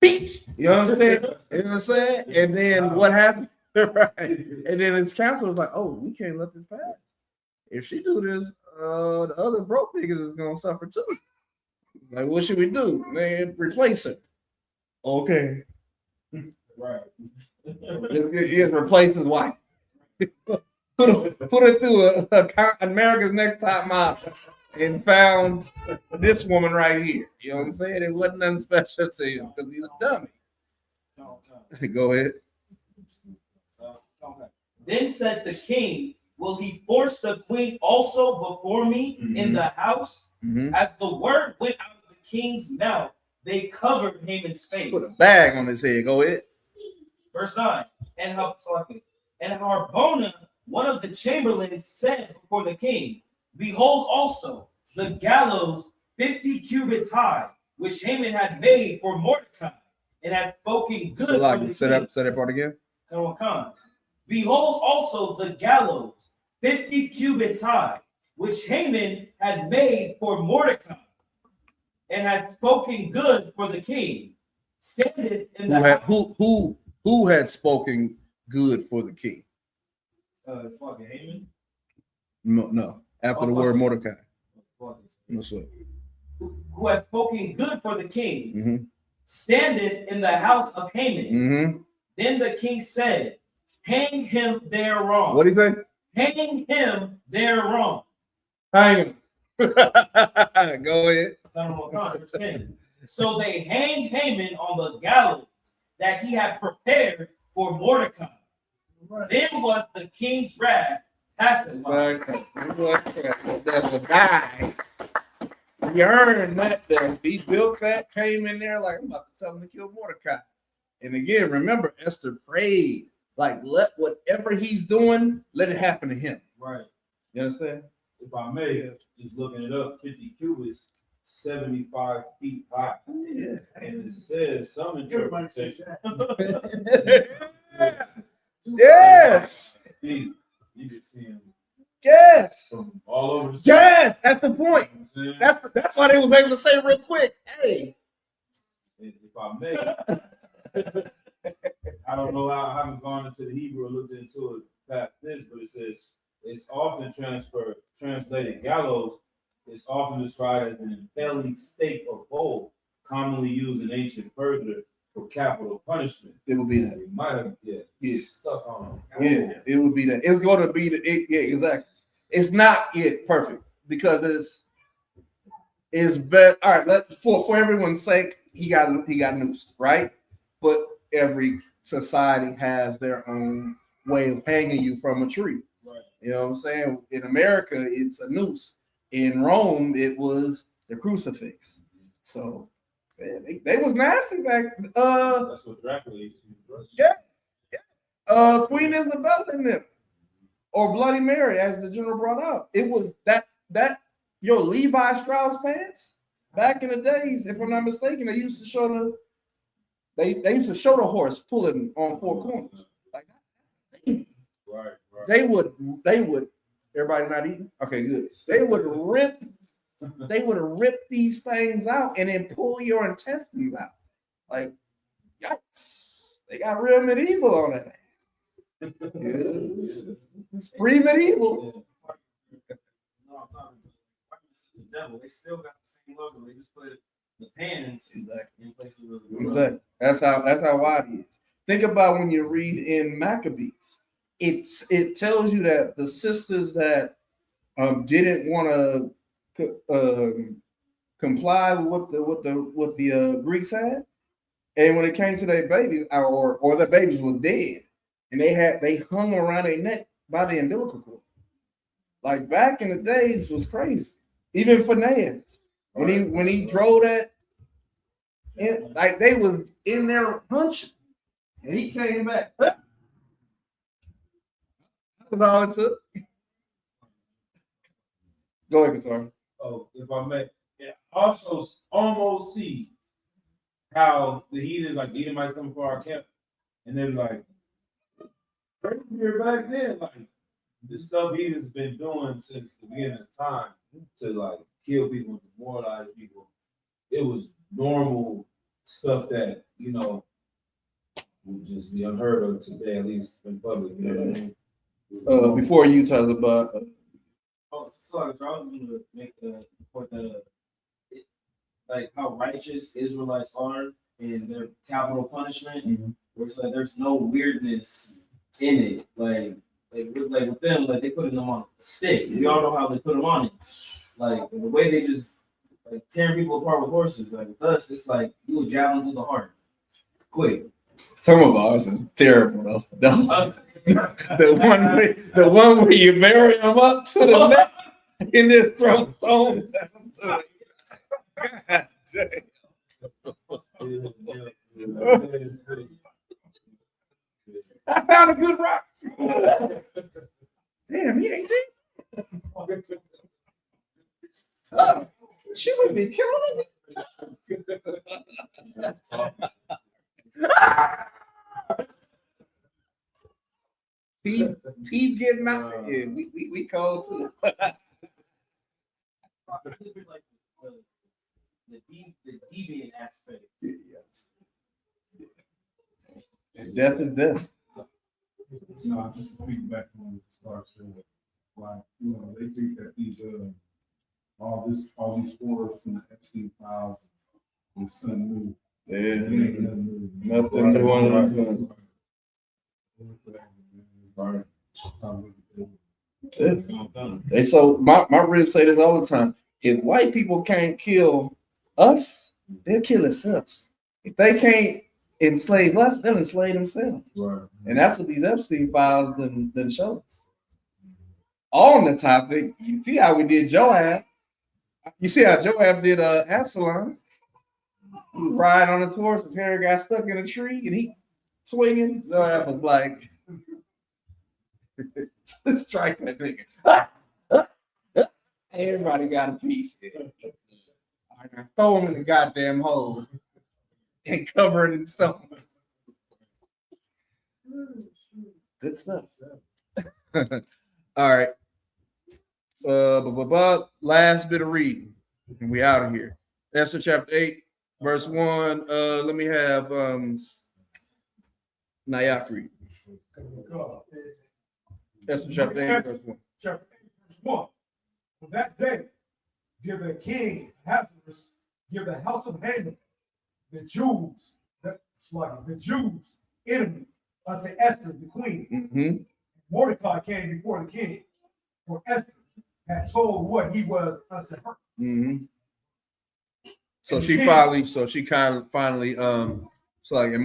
Beach. You know what I'm saying? You know what I'm saying? And then what happened? Right. And then his counsel was like, oh, we can't let this pass. If she do this, the other broke niggas is gonna suffer too. Like, what should we do? Man, replace her. Okay. Right. He has replaced his wife. put her through America's Next Top Model and found this woman right here. You know what I'm saying? It wasn't nothing special to him because he's a dummy. Go ahead. Then said the king, will he force the queen also before me in the house? As the word went out of the king's mouth, they covered Haman's face. Put a bag on his head. Go ahead. Verse 9. And Harbona, one of the chamberlains, said before the king, behold also the gallows 50 cubits high, which Haman had made for Mordecai, and had spoken good for the king. Say that part again. Come on. Behold also the gallows 50 cubits high, which Haman had made for Mordecai, and had spoken good for the king. Standeth in the Who had spoken good for the king? fucking Haman. No. After the word Mordecai. What's up? Who has spoken good for the king, standeth in the house of Haman. Then the king said, hang him there wrong. What did he say? Hang him there wrong. Hang him. Go ahead. So they hanged Haman on the gallows that he had prepared for Mordecai. Then was the king's wrath pacified. That's a guy. He earned that. He built that, came in there like, I'm about to tell him to kill Mordecai. And again, remember, Esther prayed, like, let whatever he's doing, let it happen to him. Right. You understand? If I may, just looking it up, 50 cubits, 75 feet high. Yeah. And it says some interpretation. Yes. You can see him Yes. from all over the Yes. That's the point. You know what I'm saying? That's why they was able to say real quick, hey. If I may, I don't know how I haven't gone into the Hebrew or looked into it past this, but it says it's often translated gallows. It's often described as an impelling stake or pole, commonly used in ancient Persia for capital punishment. It would be that. It might have stuck on. Yeah, it would be that. It's going to be yeah, exactly. It's not yet perfect because it's better. All right, for everyone's sake, he got noosed, right? But every society has their own way of hanging you from a tree. Right. You know what I'm saying? In America, it's a noose. In Rome, it was the crucifix. So man, they was nasty back. That's what Dracula used to do. Yeah. Queen Isabella in them, or Bloody Mary, as the general brought up. It was that your Levi Strauss pants back in the days, if I'm not mistaken, they used to show the horse pulling on four corners. Like that. Right. They would. Everybody not eating? Okay, good. They would rip these things out and then pull your intestines out. Like, yikes! They got real medieval on it. It's pre-medieval. The devil, they still got the same logo. They just put the pants in place of the Exactly. That's how wide it is. Think about when you read in Maccabees. It tells you that the sisters that didn't want to comply with what the Greeks had, and when it came to their babies, or their babies was dead, and they hung around their neck by the umbilical cord. Like back in the days was crazy. Even Phineas, when he drove that, like they was in there hunching, and he came back. That's all it took. Go ahead, sorry. Oh, if I may, also almost see how the heathens, like the Edomites, come for our camp, and they're like, here back then, like this stuff heathens been doing since the beginning of time to like kill people and demoralize people. It was normal stuff that would just be unheard of today, at least in public. You know what I mean? Before you talk about so I was going to make the point that like how righteous Israelites are in their capital punishment. where it's like there's no weirdness in it. With them, like they put them on a stick. We all know how they put them on it. Like the way they just like tearing people apart with horses. Like with us, it's like you would javelin through the heart. Quick. Some of ours are terrible though. The one where you bury them up to the neck and then throw stones at them to God damn. I found a good rock. Damn, he ain't dead. She would be killing me. He's getting out there. We cold too. The deviant aspect. Death is death. No, just to speak back when we start saying, like, you know, they think that these all these scores from the Epstein files is something new. Yeah, It ain't nothing new. nothing new on the They so my ribs say this all the time. If white people can't kill us, they'll kill themselves. If they can't enslave us, they'll enslave themselves. Right. And that's what these Epstein files then show us. On the topic, you see how we did Joab. You see how Joab did Absalom. He was riding on his horse, his hair got stuck in a tree, and he swinging. Joab was like, strike that nigga. Everybody got a piece. I can throw him in the goddamn hole and cover it in stone. Good stuff. All right. Last bit of reading, and we out of here. Esther chapter 8, verse 1. Let me have Nayak read. Esther chapter 8, verse 1. Chapter 8, verse 1. For that day, give the king Ahasuerus, give the house of Haman, the Jews, enemy, unto Esther the queen. Mm-hmm. Mordecai came before the king, for Esther had told what he was unto her. Mm-hmm. So And she the king- finally, and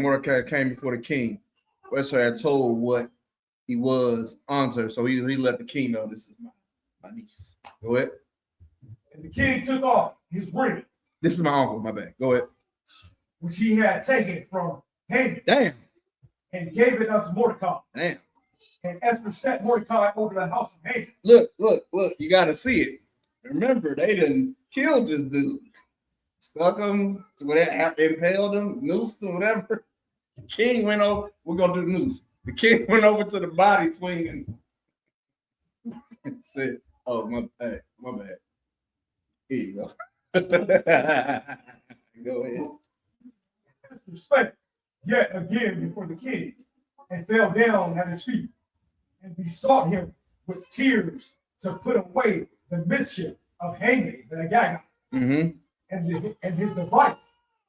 Mordecai came before the king. Esther had told what he was unto her, so he let the king know, this is my niece. Go ahead. And the king took off his ring, This is my uncle, my bad. Go ahead. which he had taken from Haman, Damn. and gave it unto Mordecai. Damn. And Esther set Mordecai over the house of Haman. Look, you gotta see it. Remember, they done killed this dude. Stuck him, impaled him, noosed him, whatever. The king went over, we're gonna do the noose. The king went over to the body swinging and said, oh, my bad. Here you go. Go ahead. Esther spake yet again before the king, and fell down at his feet, and besought him with tears to put away the mischief of Haman the Agagite, Mm-hmm. and his device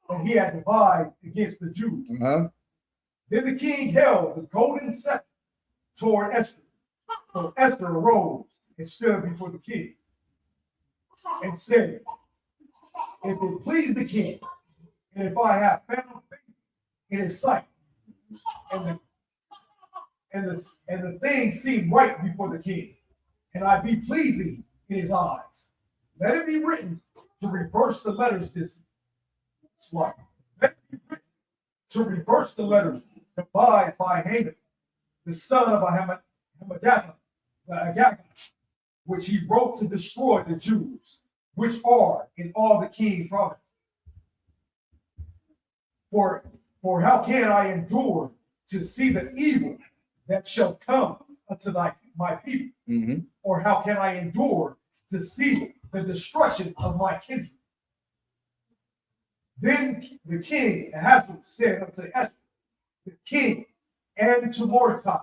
that he had devised against the Jews. Uh-huh. Then the king held the golden scepter toward Esther. So Esther arose and stood before the king and said, if it please the king, and if I have found favor in his sight, and the thing seem right before the king, and I be pleasing in his eyes, let it be written to reverse the letters this slight. Let it be written to reverse the letters devised by Haman, the son of Hammedatha, the Agagite, which he wrote to destroy the Jews, which are in all the king's provinces. For how can I endure to see the evil that shall come unto my people? Mm-hmm. Or how can I endure to see the destruction of my kindred? Then the king Ahasuerus said unto Esther, the king, and to Mordecai,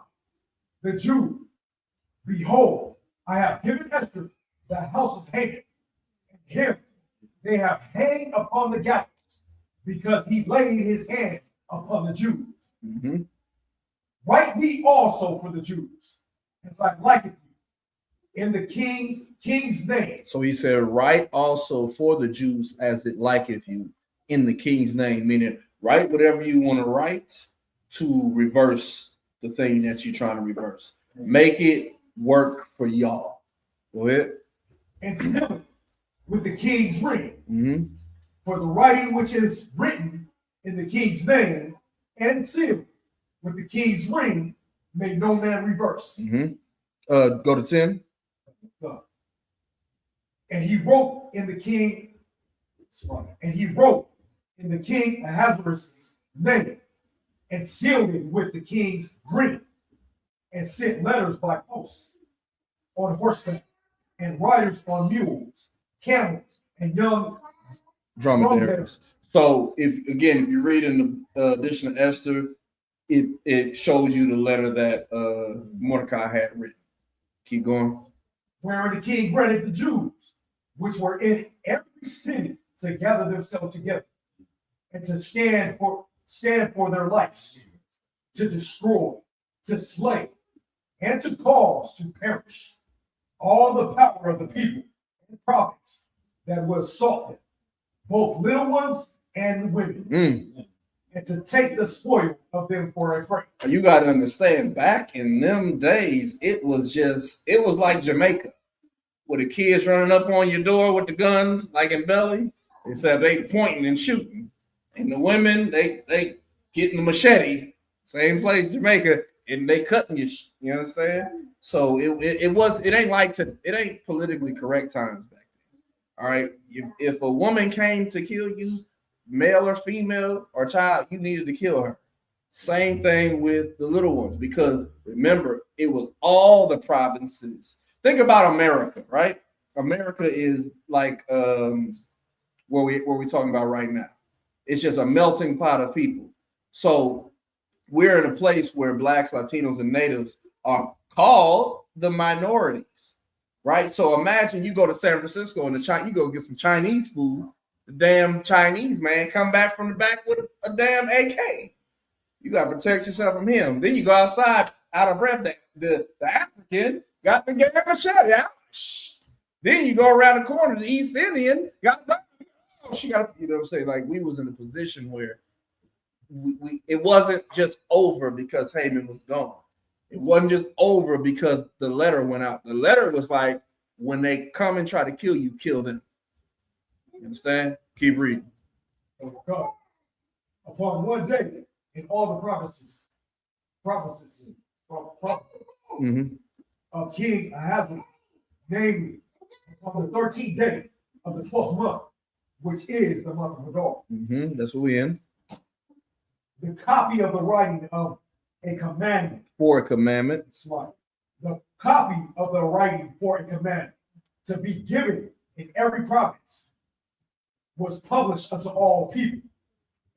the Jew, behold, I have given Esther the house of Haman, and him they have hanged upon the gallows, because he laid his hand upon the Jews. Mhm. Write ye also for the Jews, as I liketh you, in the king's name. So he said, write also for the Jews as it liketh you in the king's name, meaning write whatever you want to write to reverse the thing that you're trying to reverse. Make it work for y'all. Go ahead. And seal it with the king's ring. Mm-hmm. For the writing which is written in the king's name and sealed with the king's ring may no man reverse. Mm-hmm. Go to 10. And he wrote in the king, Ahasuerus' name and sealed it with the king's ring and sent letters by post on horseback and riders on mules, camels, and young Dromedaries. So if you read in the edition of Esther, it shows you the letter that Mordecai had written. Keep going. Wherein the king granted the Jews, which were in every city, to gather themselves together and to stand for their lives, to destroy, to slay, and to cause to perish all the power of the people and prophets that would assault them, both little ones and women, and to take the spoil of them for a prey. You got to understand, back in them days, it was like Jamaica, where the kids running up on your door with the guns, like in Belly. They said they pointing and shooting, and the women they getting the machete, same place Jamaica, and they cutting you. You understand? So it ain't politically correct times back then. All right, if a woman came to kill you, male or female or child, you needed to kill her. Same thing with the little ones, because remember, it was all the provinces. Think about America, right? America is like what we're talking about right now. It's just a melting pot of people. So we're in a place where blacks, Latinos, and natives are called the minorities, right? So imagine you go to San Francisco and you go get some Chinese food. The damn Chinese man come back from the back with a damn AK. You got to protect yourself from him. Then you go outside out of breath. The African got the damn machete out. Then you go around the corner. The East Indian got she got, you know what I'm saying? Like, we was in a position where it wasn't just over because Haman was gone. It wasn't just over because the letter went out. The letter was like, when they come and try to kill you, kill them. You understand? Keep reading. God, upon one day in all the prophecies of King Ahasuerus, namely on the 13th day of the 12th month, which is the month of Adar. That's what we in. The copy of the writing of a commandment. For a commandment. The copy of the writing for a commandment to be given in every province was published unto all people,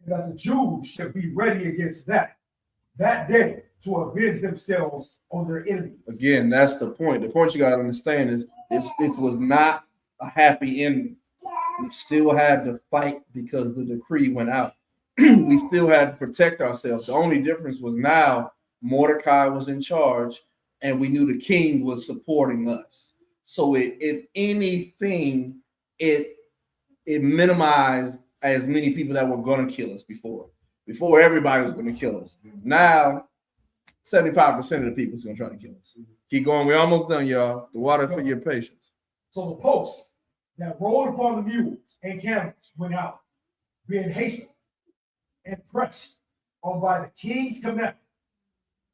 and that the Jews should be ready against that day to avenge themselves on their enemies. Again, that's the point. The point you got to understand is it was not a happy ending. We still had to fight because the decree went out. We still had to protect ourselves. The only difference was now Mordecai was in charge, and we knew the king was supporting us. So if anything, it minimized as many people that were going to kill us before. Before, everybody was going to kill us. Now, 75% of the people is going to try to kill us. Keep going. We're almost done, y'all. The water for your patience. So the posts that rolled upon the mules and camels went out, being hasty and pressed on by the king's commandment.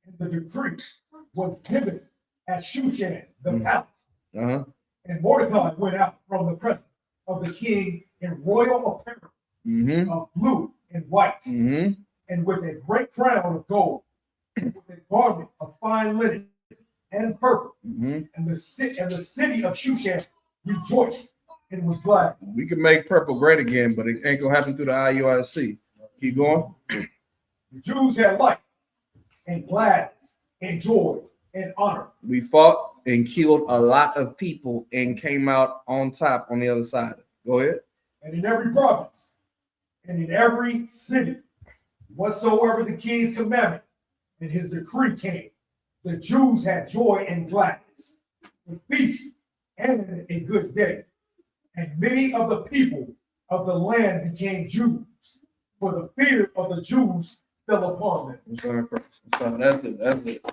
And the decree was given at Shushan, the palace. And Mordecai went out from the presence of the king in royal apparel of blue and white, and with a great crown of gold, with a garment of fine linen and purple. And the city of Shushan rejoiced and was glad. We can make purple great again, but it ain't gonna happen through the IUIC. Keep going. The Jews had life and gladness and joy and honor. We fought and killed a lot of people and came out on top on the other side. Go ahead. And in every province and in every city whatsoever the king's commandment and his decree came, the Jews had joy and gladness, a feast and a good day. And many of the people of the land became Jews, for the fear of the Jews fell upon them. I'm sorry, that's it. That's it.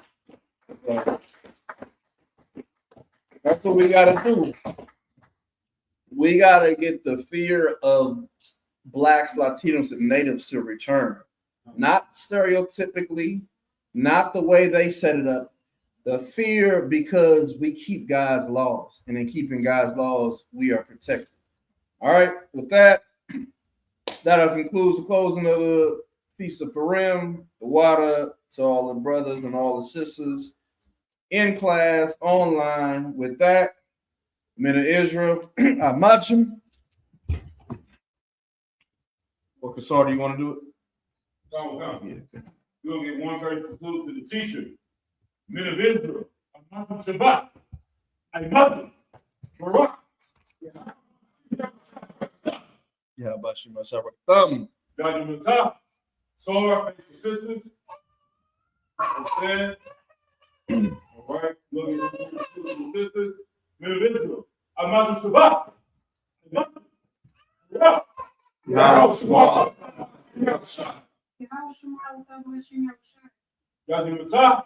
That's what we gotta do. We gotta get the fear of Blacks, Latinos, and Natives to return. Not stereotypically, not the way they set it up. The fear because we keep God's laws, and in keeping God's laws, we are protected. All right, with that, that concludes the closing of the Feast of Purim. The water to all the brothers and all the sisters in class, online. With that, men of Israel, Amachim. Or Kassar, do you want to do it? Yeah. We're gonna get one person salute to the teacher. Men of Israel, Amachim Shabbat, Amachim, Barak. Yeah, about you, myself. Thumb. Dr. Matah, Sora, face the sisters. Understand? All right, look at the sisters. Men of Israel, Amachim Shabbat, Amachim, Barak. Dr. Matah,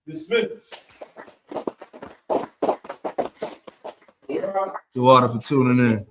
dismissed. The water for tuning in.